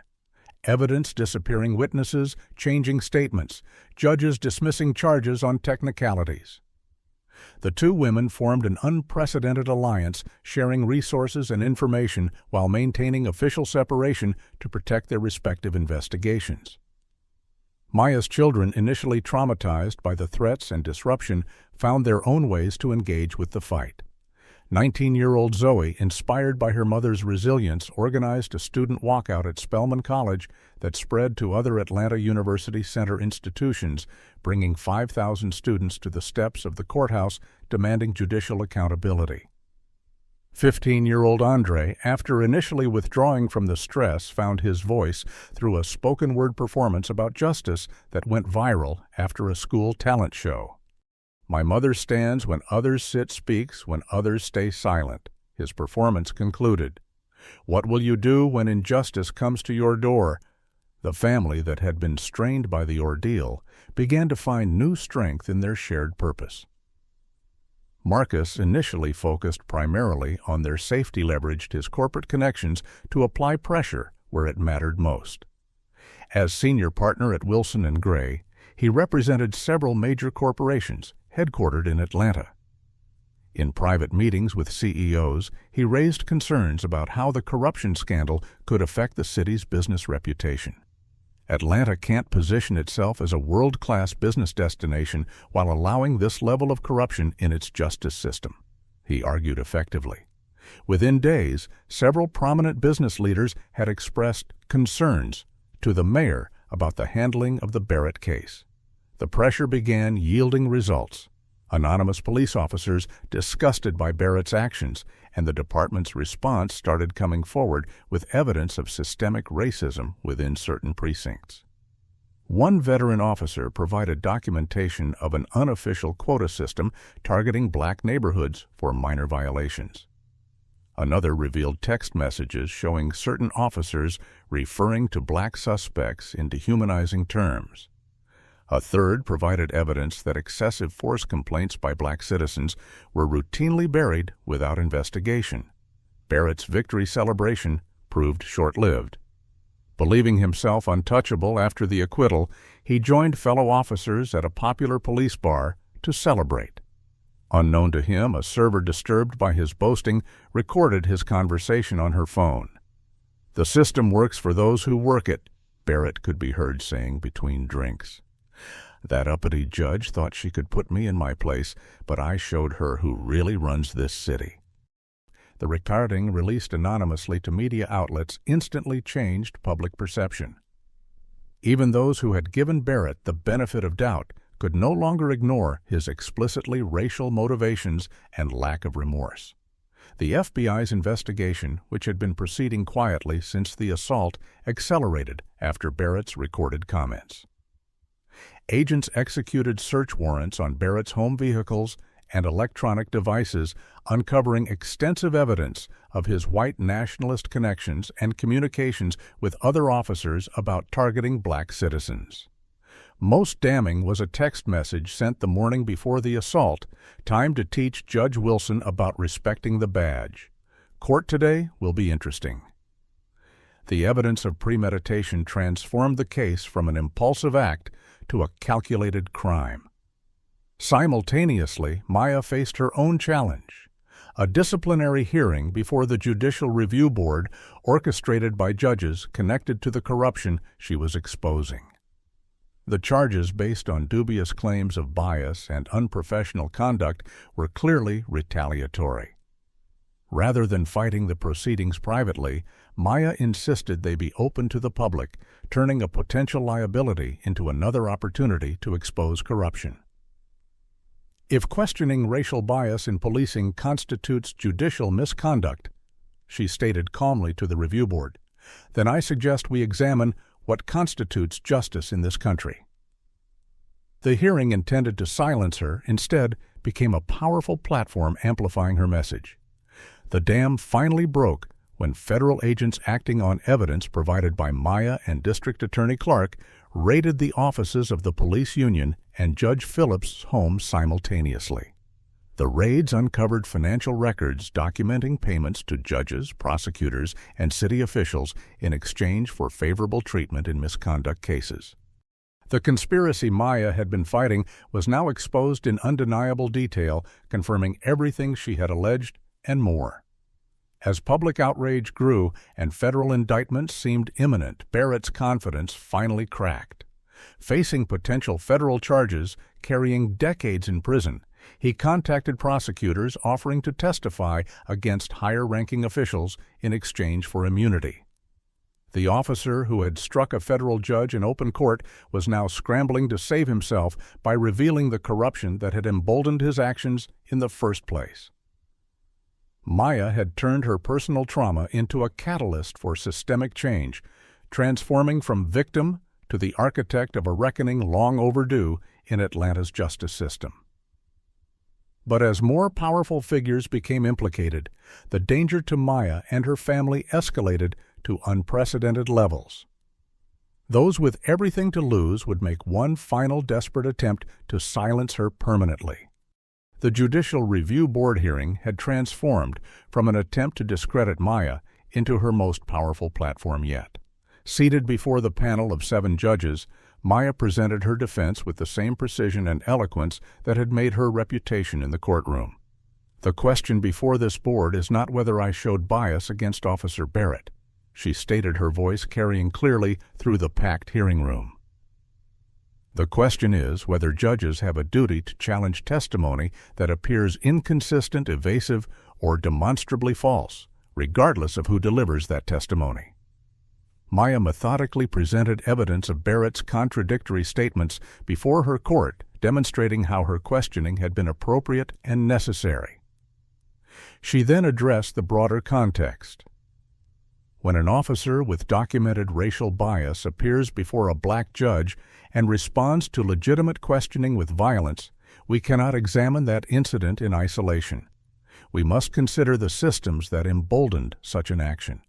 Evidence disappearing witnesses, changing statements, judges dismissing charges on technicalities." The two women formed an unprecedented alliance, sharing resources and information while maintaining official separation to protect their respective investigations. Maya's children, initially traumatized by the threats and disruption, found their own ways to engage with the fight. 19-year-old Zoe, inspired by her mother's resilience, organized a student walkout at Spelman College that spread to other Atlanta University Center institutions, bringing 5,000 students to the steps of the courthouse demanding judicial accountability. 15-year-old Andre, after initially withdrawing from the stress, found his voice through a spoken-word performance about justice that went viral after a school talent show. "My mother stands when others sit, speaks when others stay silent," his performance concluded. "What will you do when injustice comes to your door?" The family that had been strained by the ordeal began to find new strength in their shared purpose. Marcus initially focused primarily on their safety, leveraged his corporate connections to apply pressure where it mattered most. As senior partner at Wilson & Gray, he represented several major corporations headquartered in Atlanta. In private meetings with CEOs, he raised concerns about how the corruption scandal could affect the city's business reputation. Atlanta can't position itself as a world-class business destination while allowing this level of corruption in its justice system, he argued effectively. Within days, several prominent business leaders had expressed concerns to the mayor about the handling of the Barrett case. The pressure began yielding results. Anonymous police officers disgusted by Barrett's actions, and the department's response started coming forward with evidence of systemic racism within certain precincts. One veteran officer provided documentation of an unofficial quota system targeting black neighborhoods for minor violations. Another revealed text messages showing certain officers referring to black suspects in dehumanizing terms. A third provided evidence that excessive force complaints by black citizens were routinely buried without investigation. Barrett's victory celebration proved short-lived. Believing himself untouchable after the acquittal, he joined fellow officers at a popular police bar to celebrate. Unknown to him, a server disturbed by his boasting recorded his conversation on her phone. "The system works for those who work it," Barrett could be heard saying between drinks. "That uppity judge thought she could put me in my place, but I showed her who really runs this city." The recording, released anonymously to media outlets, instantly changed public perception. Even those who had given Barrett the benefit of doubt could no longer ignore his explicitly racial motivations and lack of remorse. The FBI's investigation, which had been proceeding quietly since the assault, accelerated after Barrett's recorded comments. Agents executed search warrants on Barrett's home vehicles and electronic devices, uncovering extensive evidence of his white nationalist connections and communications with other officers about targeting black citizens. Most damning was a text message sent the morning before the assault, timed to teach Judge Wilson about respecting the badge. "Court today will be interesting." The evidence of premeditation transformed the case from an impulsive act to a calculated crime. Simultaneously, Maya faced her own challenge, a disciplinary hearing before the Judicial Review Board orchestrated by judges connected to the corruption she was exposing. The charges, based on dubious claims of bias and unprofessional conduct, were clearly retaliatory. Rather than fighting the proceedings privately, Maya insisted they be open to the public, turning a potential liability into another opportunity to expose corruption. "If questioning racial bias in policing constitutes judicial misconduct," she stated calmly to the review board, "then I suggest we examine what constitutes justice in this country." The hearing, intended to silence her, instead became a powerful platform amplifying her message. The dam finally broke when federal agents acting on evidence provided by Maya and District Attorney Clark raided the offices of the police union and Judge Phillips' home simultaneously. The raids uncovered financial records documenting payments to judges, prosecutors, and city officials in exchange for favorable treatment in misconduct cases. The conspiracy Maya had been fighting was now exposed in undeniable detail, confirming everything she had alleged and more. As public outrage grew and federal indictments seemed imminent, Barrett's confidence finally cracked. Facing potential federal charges, carrying decades in prison, he contacted prosecutors offering to testify against higher-ranking officials in exchange for immunity. The officer who had struck a federal judge in open court was now scrambling to save himself by revealing the corruption that had emboldened his actions in the first place. Maya had turned her personal trauma into a catalyst for systemic change, transforming from victim to the architect of a reckoning long overdue in Atlanta's justice system. But as more powerful figures became implicated, the danger to Maya and her family escalated to unprecedented levels. Those with everything to lose would make one final desperate attempt to silence her permanently. The Judicial Review Board hearing had transformed from an attempt to discredit Maya into her most powerful platform yet. Seated before the panel of 7 judges, Maya presented her defense with the same precision and eloquence that had made her reputation in the courtroom. "The question before this board is not whether I showed bias against Officer Barrett," she stated, her voice carrying clearly through the packed hearing room. "The question is whether judges have a duty to challenge testimony that appears inconsistent, evasive, or demonstrably false, regardless of who delivers that testimony." Maya methodically presented evidence of Barrett's contradictory statements before her court, demonstrating how her questioning had been appropriate and necessary. She then addressed the broader context. When an officer with documented racial bias appears before a black judge and responds to legitimate questioning with violence, we cannot examine that incident in isolation. We must consider the systems that emboldened such an action.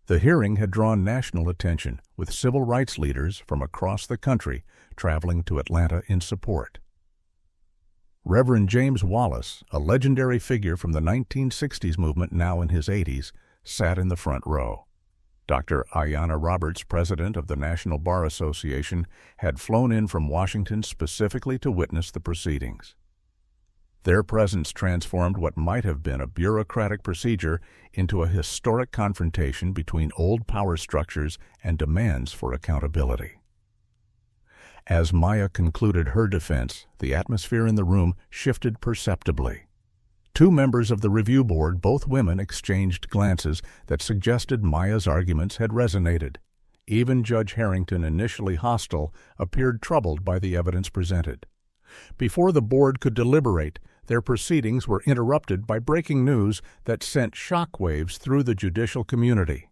The hearing had drawn national attention, with civil rights leaders from across the country traveling to Atlanta in support. Reverend James Wallace, a legendary figure from the 1960s movement now in his 80s, sat in the front row. Dr. Ayanna Roberts, president of the National Bar Association, had flown in from Washington specifically to witness the proceedings. Their presence transformed what might have been a bureaucratic procedure into a historic confrontation between old power structures and demands for accountability. As Maya concluded her defense, the atmosphere in the room shifted perceptibly. 2 members of the review board, both women, exchanged glances that suggested Maya's arguments had resonated. Even Judge Harrington, initially hostile, appeared troubled by the evidence presented. Before the board could deliberate, their proceedings were interrupted by breaking news that sent shockwaves through the judicial community.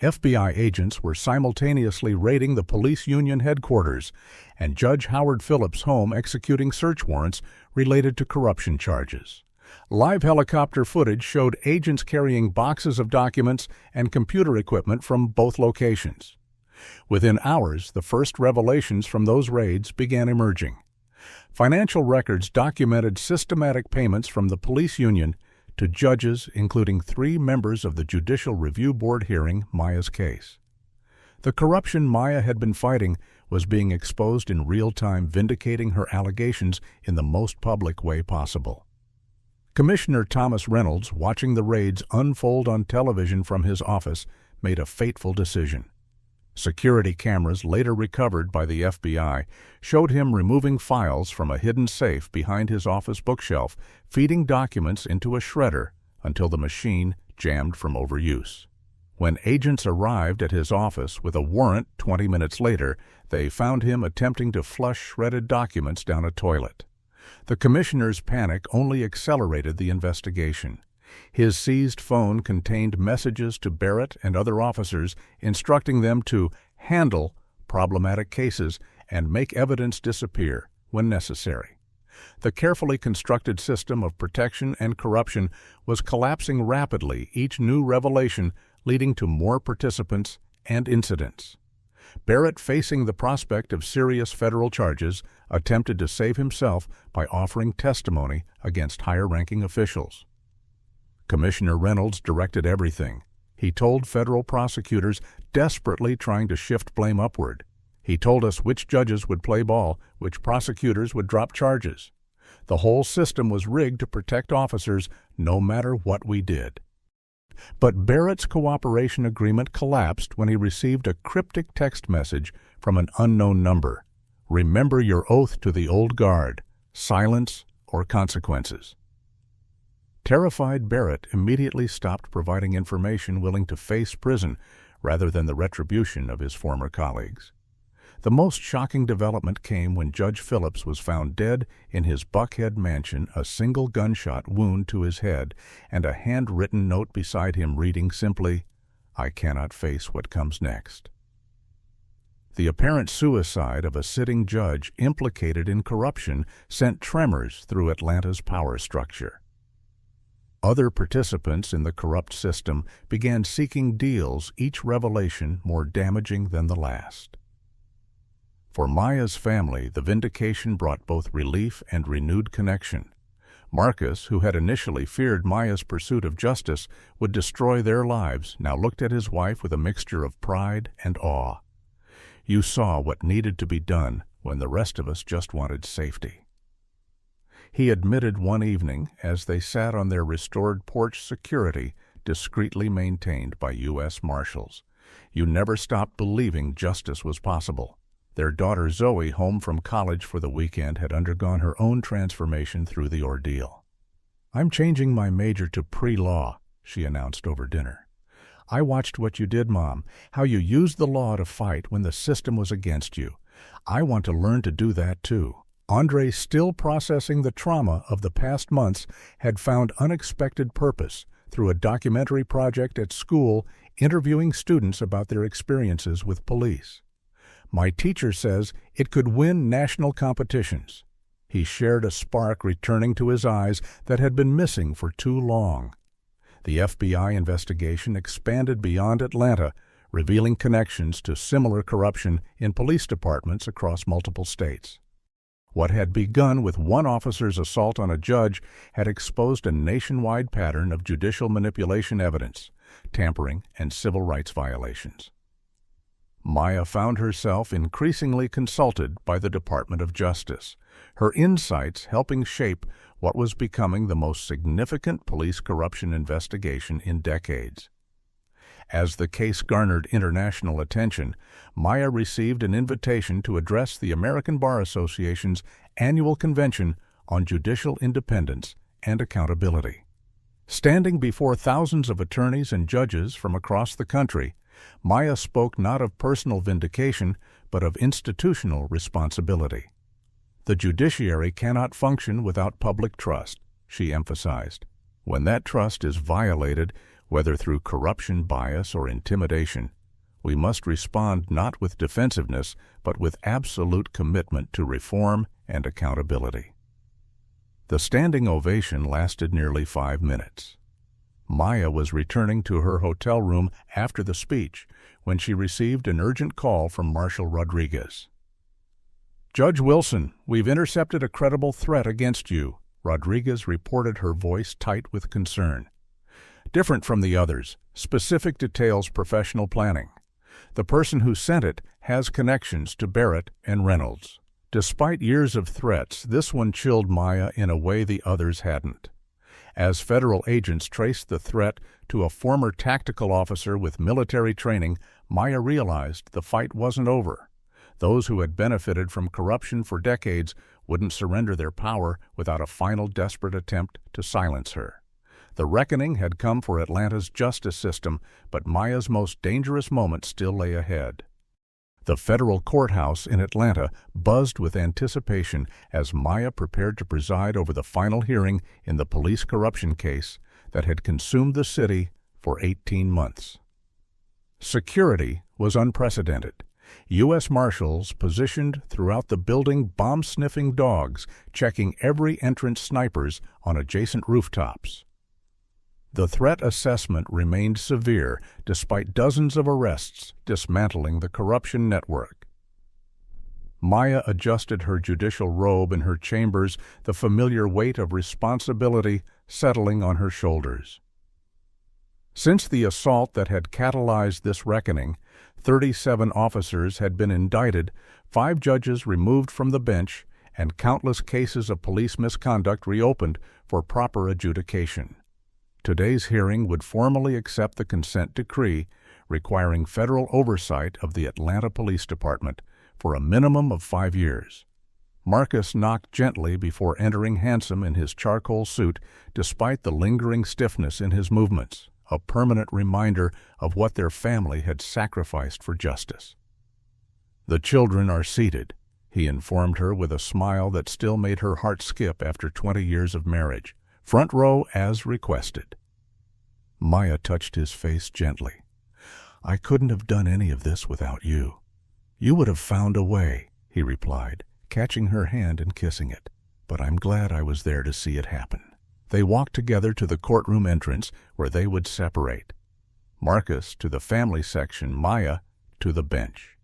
FBI agents were simultaneously raiding the police union headquarters and Judge Howard Phillips' home, executing search warrants related to corruption charges. Live helicopter footage showed agents carrying boxes of documents and computer equipment from both locations. Within hours, the first revelations from those raids began emerging. Financial records documented systematic payments from the police union to judges, including 3 members of the Judicial Review Board hearing Maya's case. The corruption Maya had been fighting was being exposed in real time, vindicating her allegations in the most public way possible. Commissioner Thomas Reynolds, watching the raids unfold on television from his office, made a fateful decision. Security cameras, later recovered by the FBI, showed him removing files from a hidden safe behind his office bookshelf, feeding documents into a shredder until the machine jammed from overuse. When agents arrived at his office with a warrant 20 minutes later, they found him attempting to flush shredded documents down a toilet. The commissioner's panic only accelerated the investigation. His seized phone contained messages to Barrett and other officers instructing them to handle problematic cases and make evidence disappear when necessary. The carefully constructed system of protection and corruption was collapsing rapidly, each new revelation leading to more participants and incidents. Barrett, facing the prospect of serious federal charges, attempted to save himself by offering testimony against higher-ranking officials. Commissioner Reynolds directed everything. He told federal prosecutors, desperately trying to shift blame upward. He told us which judges would play ball, which prosecutors would drop charges. The whole system was rigged to protect officers no matter what we did. But Barrett's cooperation agreement collapsed when he received a cryptic text message from an unknown number. Remember your oath to the old guard, silence or consequences. Terrified, Barrett immediately stopped providing information willing to face prison rather than the retribution of his former colleagues. The most shocking development came when Judge Phillips was found dead in his Buckhead mansion, a single gunshot wound to his head, and a handwritten note beside him reading simply, "I cannot face what comes next." The apparent suicide of a sitting judge implicated in corruption sent tremors through Atlanta's power structure. Other participants in the corrupt system began seeking deals, each revelation more damaging than the last. For Maya's family, the vindication brought both relief and renewed connection. Marcus, who had initially feared Maya's pursuit of justice would destroy their lives, now looked at his wife with a mixture of pride and awe. You saw what needed to be done when the rest of us just wanted safety. He admitted one evening, as they sat on their restored porch, security discreetly maintained by U.S. Marshals. You never stopped believing justice was possible. Their daughter Zoe, home from college for the weekend, had undergone her own transformation through the ordeal. "I'm changing my major to pre-law," she announced over dinner. "I watched what you did, Mom, how you used the law to fight when the system was against you. I want to learn to do that too." Andre, still processing the trauma of the past months, had found unexpected purpose through a documentary project at school interviewing students about their experiences with police. "My teacher says it could win national competitions." He shared a spark returning to his eyes that had been missing for too long. The FBI investigation expanded beyond Atlanta, revealing connections to similar corruption in police departments across multiple states. What had begun with one officer's assault on a judge had exposed a nationwide pattern of judicial manipulation evidence, tampering, and civil rights violations. Maya found herself increasingly consulted by the Department of Justice, her insights helping shape what was becoming the most significant police corruption investigation in decades. As the case garnered international attention, Maya received an invitation to address the American Bar Association's annual convention on judicial independence and accountability. Standing before thousands of attorneys and judges from across the country, Maya spoke not of personal vindication, but of institutional responsibility. "The judiciary cannot function without public trust," she emphasized. "When that trust is violated, whether through corruption, bias, or intimidation, we must respond not with defensiveness, but with absolute commitment to reform and accountability." The standing ovation lasted nearly 5 minutes. Maya was returning to her hotel room after the speech when she received an urgent call from Marshal Rodriguez. "Judge Wilson, we've intercepted a credible threat against you," Rodriguez reported, her voice tight with concern. "Different from the others, specific details, professional planning. The person who sent it has connections to Barrett and Reynolds." Despite years of threats, this one chilled Maya in a way the others hadn't. As federal agents traced the threat to a former tactical officer with military training, Maya realized the fight wasn't over. Those who had benefited from corruption for decades wouldn't surrender their power without a final desperate attempt to silence her. The reckoning had come for Atlanta's justice system, but Maya's most dangerous moment still lay ahead. The federal courthouse in Atlanta buzzed with anticipation as Maya prepared to preside over the final hearing in the police corruption case that had consumed the city for 18 months. Security was unprecedented. U.S. Marshals positioned throughout the building bomb-sniffing dogs, checking every entrance snipers on adjacent rooftops. The threat assessment remained severe despite dozens of arrests dismantling the corruption network. Maya adjusted her judicial robe in her chambers, the familiar weight of responsibility settling on her shoulders. Since the assault that had catalyzed this reckoning, 37 officers had been indicted, 5 judges removed from the bench, and countless cases of police misconduct reopened for proper adjudication. Today's hearing would formally accept the consent decree requiring federal oversight of the Atlanta Police Department for a minimum of 5 years. Marcus knocked gently before entering handsome in his charcoal suit, despite the lingering stiffness in his movements, a permanent reminder of what their family had sacrificed for justice. "The children are seated," he informed her with a smile that still made her heart skip after 20 years of marriage. "Front row as requested." Maya touched his face gently. "I couldn't have done any of this without you." "You would have found a way," he replied, catching her hand and kissing it. "But I'm glad I was there to see it happen." They walked together to the courtroom entrance where they would separate. Marcus to the family section, Maya to the bench.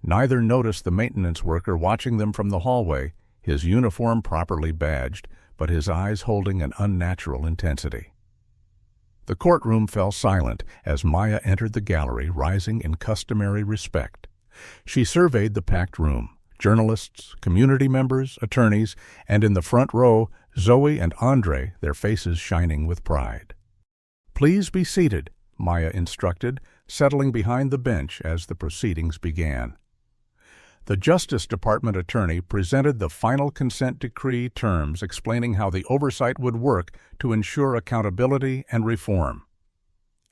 Neither noticed the maintenance worker watching them from the hallway, his uniform properly badged, but his eyes holding an unnatural intensity. The courtroom fell silent as Maya entered the gallery, rising in customary respect. She surveyed the packed room, journalists, community members, attorneys, and in the front row, Zoe and Andre, their faces shining with pride. "Please be seated," Maya instructed, settling behind the bench as the proceedings began. The Justice Department attorney presented the final consent decree terms explaining how the oversight would work to ensure accountability and reform.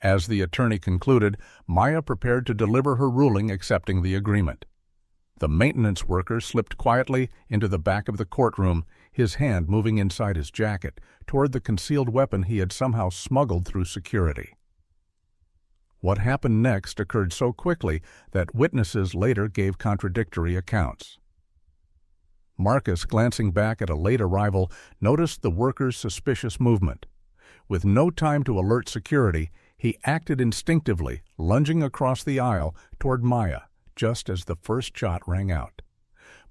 As the attorney concluded, Maya prepared to deliver her ruling accepting the agreement. The maintenance worker slipped quietly into the back of the courtroom, his hand moving inside his jacket toward the concealed weapon he had somehow smuggled through security. What happened next occurred so quickly that witnesses later gave contradictory accounts. Marcus, glancing back at a late arrival, noticed the worker's suspicious movement. With no time to alert security, he acted instinctively, lunging across the aisle toward Maya just as the first shot rang out.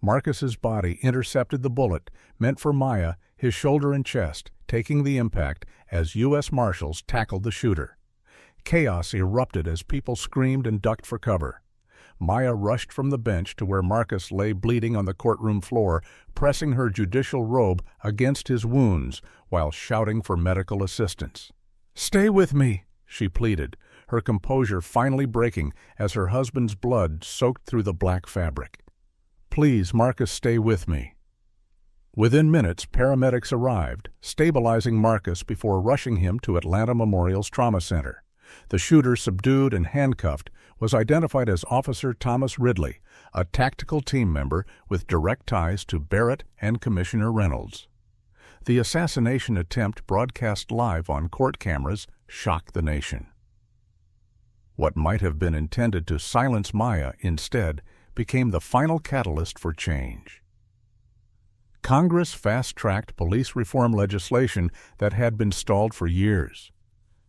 Marcus's body intercepted the bullet, meant for Maya, his shoulder and chest, taking the impact as U.S. Marshals tackled the shooter. Chaos erupted as people screamed and ducked for cover. Maya rushed from the bench to where Marcus lay bleeding on the courtroom floor, pressing her judicial robe against his wounds while shouting for medical assistance. "Stay with me," she pleaded, her composure finally breaking as her husband's blood soaked through the black fabric. "Please, Marcus, stay with me." Within minutes, paramedics arrived, stabilizing Marcus before rushing him to Atlanta Memorial's Trauma Center. The shooter, subdued and handcuffed, was identified as Officer Thomas Ridley, a tactical team member with direct ties to Barrett and Commissioner Reynolds. The assassination attempt, broadcast live on court cameras, shocked the nation. What might have been intended to silence Maya instead became the final catalyst for change. Congress fast-tracked police reform legislation that had been stalled for years.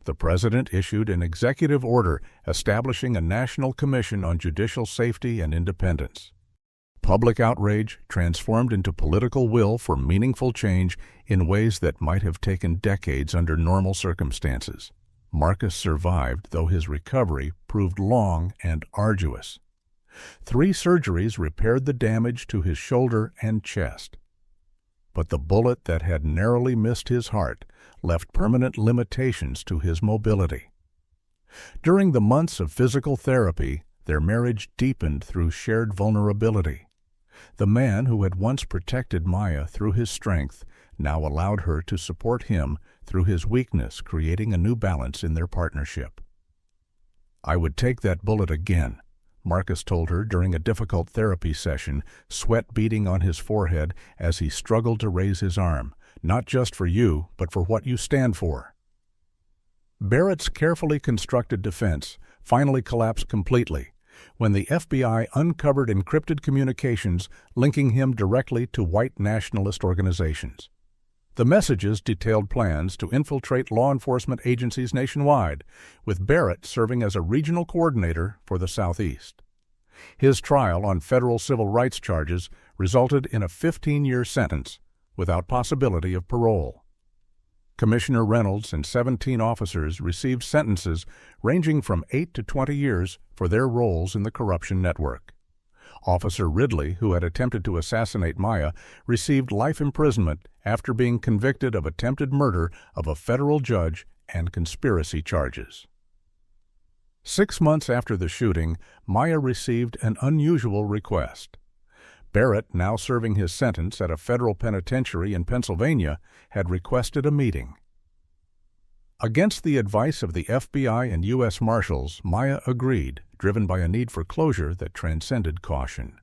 The President issued an executive order establishing a National Commission on Judicial Safety and Independence. Public outrage transformed into political will for meaningful change in ways that might have taken decades under normal circumstances. Marcus survived, though his recovery proved long and arduous. 3 surgeries repaired the damage to his shoulder and chest. But the bullet that had narrowly missed his heart left permanent limitations to his mobility. During the months of physical therapy, their marriage deepened through shared vulnerability. The man who had once protected Maya through his strength now allowed her to support him through his weakness, creating a new balance in their partnership. "I would take that bullet again," Marcus told her during a difficult therapy session, sweat beading on his forehead as he struggled to raise his arm, "not just for you, but for what you stand for." Barrett's carefully constructed defense finally collapsed completely, when the FBI uncovered encrypted communications linking him directly to white nationalist organizations. The messages detailed plans to infiltrate law enforcement agencies nationwide, with Barrett serving as a regional coordinator for the Southeast. His trial on federal civil rights charges resulted in a 15-year sentence without possibility of parole. Commissioner Reynolds and 17 officers received sentences ranging from 8 to 20 years for their roles in the corruption network. Officer Ridley, who had attempted to assassinate Maya, received life imprisonment after being convicted of attempted murder of a federal judge and conspiracy charges. 6 months after the shooting, Maya received an unusual request. Barrett, now serving his sentence at a federal penitentiary in Pennsylvania, had requested a meeting. Against the advice of the FBI and U.S. Marshals, Maya agreed, driven by a need for closure that transcended caution.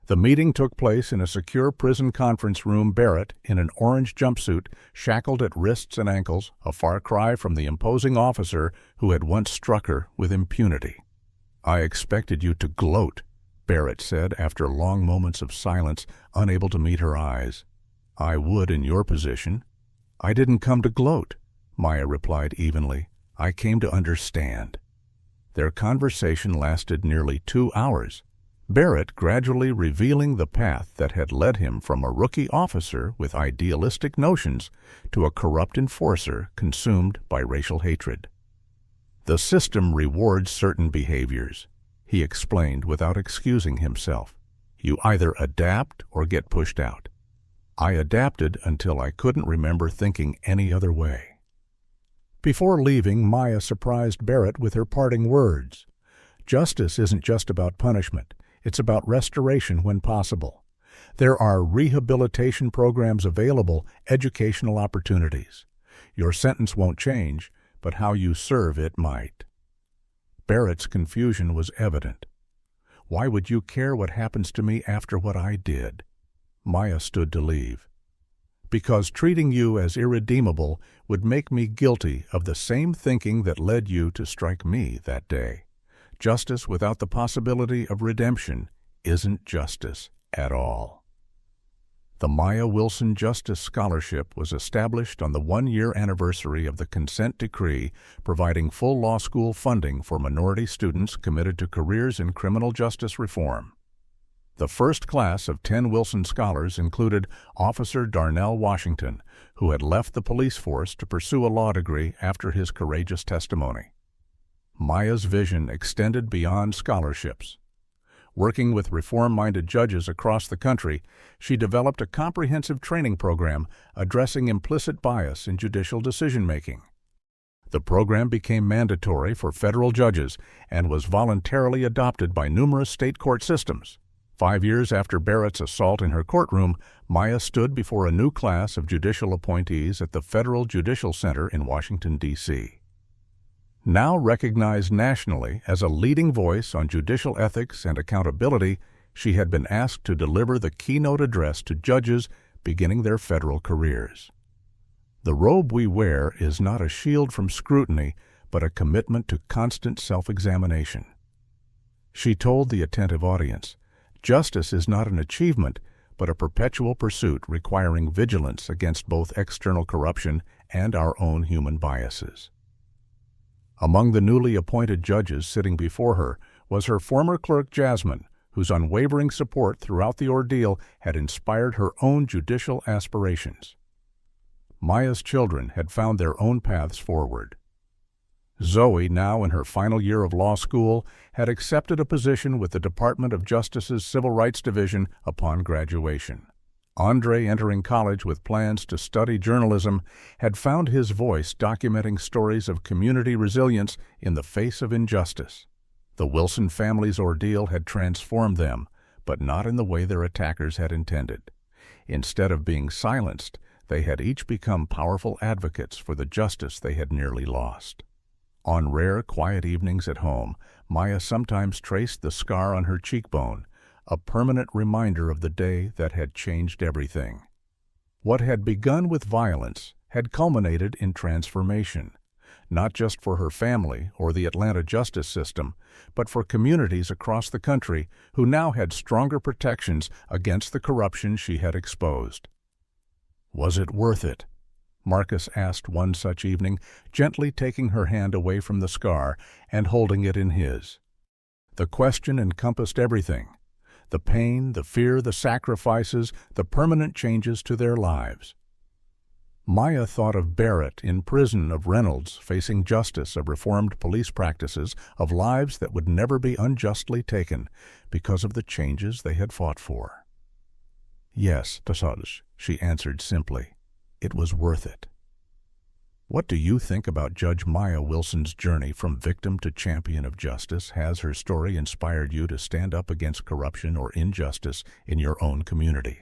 The meeting took place in a secure prison conference room. Barrett, in an orange jumpsuit, shackled at wrists and ankles, a far cry from the imposing officer who had once struck her with impunity. "I expected you to gloat," Barrett said after long moments of silence, unable to meet her eyes. "I would in your position." "I didn't come to gloat," Maya replied evenly. "I came to understand." Their conversation lasted nearly 2 hours, Barrett gradually revealing the path that had led him from a rookie officer with idealistic notions to a corrupt enforcer consumed by racial hatred. "The system rewards certain behaviors," he explained without excusing himself. "You either adapt or get pushed out. I adapted until I couldn't remember thinking any other way." Before leaving, Maya surprised Barrett with her parting words. "Justice isn't just about punishment. It's about restoration when possible. There are rehabilitation programs available, educational opportunities. Your sentence won't change, but how you serve it might." Barrett's confusion was evident. "Why would you care what happens to me after what I did?" Maya stood to leave. "Because treating you as irredeemable would make me guilty of the same thinking that led you to strike me that day. Justice without the possibility of redemption isn't justice at all." The Maya Wilson Justice Scholarship was established on the 1-year anniversary of the consent decree providing full law school funding for minority students committed to careers in criminal justice reform. The first class of 10 Wilson Scholars included Officer Darnell Washington, who had left the police force to pursue a law degree after his courageous testimony. Maya's vision extended beyond scholarships. Working with reform-minded judges across the country, she developed a comprehensive training program addressing implicit bias in judicial decision-making. The program became mandatory for federal judges and was voluntarily adopted by numerous state court systems. 5 years after Barrett's assault in her courtroom, Maya stood before a new class of judicial appointees at the Federal Judicial Center in Washington, D.C. Now recognized nationally as a leading voice on judicial ethics and accountability, she had been asked to deliver the keynote address to judges beginning their federal careers. "The robe we wear is not a shield from scrutiny, but a commitment to constant self-examination." She told the attentive audience, "Justice is not an achievement, but a perpetual pursuit requiring vigilance against both external corruption and our own human biases." Among the newly appointed judges sitting before her was her former clerk Jasmine, whose unwavering support throughout the ordeal had inspired her own judicial aspirations. Maya's children had found their own paths forward. Zoe, now in her final year of law school, had accepted a position with the Department of Justice's Civil Rights Division upon graduation. Andre, entering college with plans to study journalism, had found his voice documenting stories of community resilience in the face of injustice. The Wilson family's ordeal had transformed them, but not in the way their attackers had intended. Instead of being silenced, they had each become powerful advocates for the justice they had nearly lost. On rare, quiet evenings at home, Maya sometimes traced the scar on her cheekbone, a permanent reminder of the day that had changed everything. What had begun with violence had culminated in transformation. not just for her family or the Atlanta justice system, but for communities across the country who now had stronger protections against the corruption she had exposed. "Was it worth it?" Marcus asked one such evening, gently taking her hand away from the scar and holding it in his. The question encompassed everything: the pain, the fear, the sacrifices, the permanent changes to their lives. Maya thought of Barrett in prison, of Reynolds facing justice, of reformed police practices, of lives that would never be unjustly taken because of the changes they had fought for. "Yes, Tasaj," she answered simply. "It was worth it." What do you think about Judge Maya Wilson's journey from victim to champion of justice? Has her story inspired you to stand up against corruption or injustice in your own community?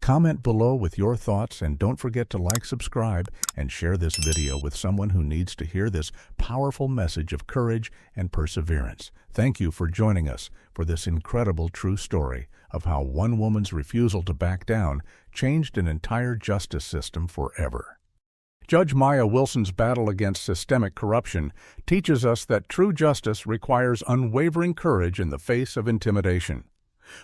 Comment below with your thoughts, and don't forget to like, subscribe, and share this video with someone who needs to hear this powerful message of courage and perseverance. Thank you for joining us for this incredible true story of how one woman's refusal to back down changed an entire justice system forever. Judge Maya Wilson's battle against systemic corruption teaches us that true justice requires unwavering courage in the face of intimidation.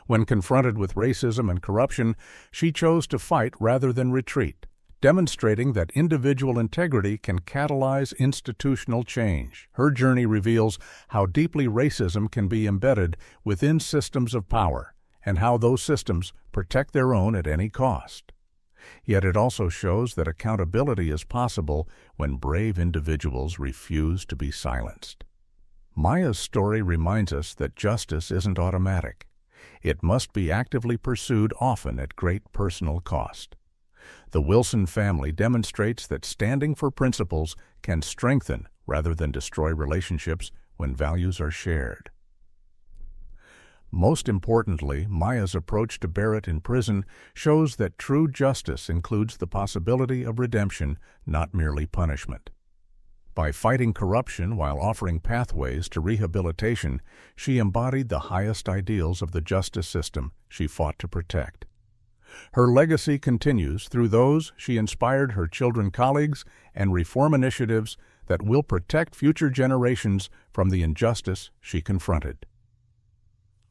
When confronted with racism and corruption, she chose to fight rather than retreat, demonstrating that individual integrity can catalyze institutional change. Her journey reveals how deeply racism can be embedded within systems of power, and how those systems protect their own at any cost. Yet it also shows that accountability is possible when brave individuals refuse to be silenced. Maya's story reminds us that justice isn't automatic. It must be actively pursued, often at great personal cost. The Wilson family demonstrates that standing for principles can strengthen rather than destroy relationships when values are shared. Most importantly, Maya's approach to Barrett in prison shows that true justice includes the possibility of redemption, not merely punishment. By fighting corruption while offering pathways to rehabilitation, she embodied the highest ideals of the justice system she fought to protect. Her legacy continues through those she inspired, her children, colleagues, and reform initiatives that will protect future generations from the injustice she confronted.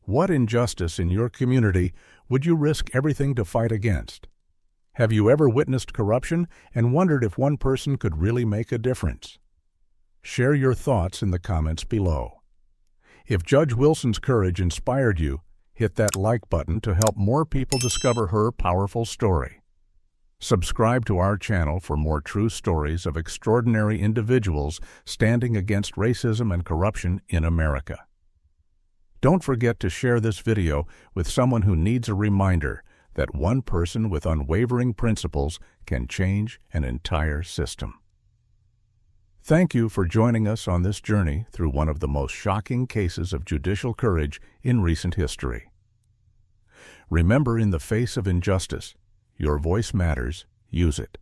What injustice in your community would you risk everything to fight against? Have you ever witnessed corruption and wondered if one person could really make a difference? Share your thoughts in the comments below. If Judge Wilson's courage inspired you, hit that like button to help more people discover her powerful story. Subscribe to our channel for more true stories of extraordinary individuals standing against racism and corruption in America. Don't forget to share this video with someone who needs a reminder that one person with unwavering principles can change an entire system. Thank you for joining us on this journey through one of the most shocking cases of judicial courage in recent history. Remember, in the face of injustice, your voice matters. Use it.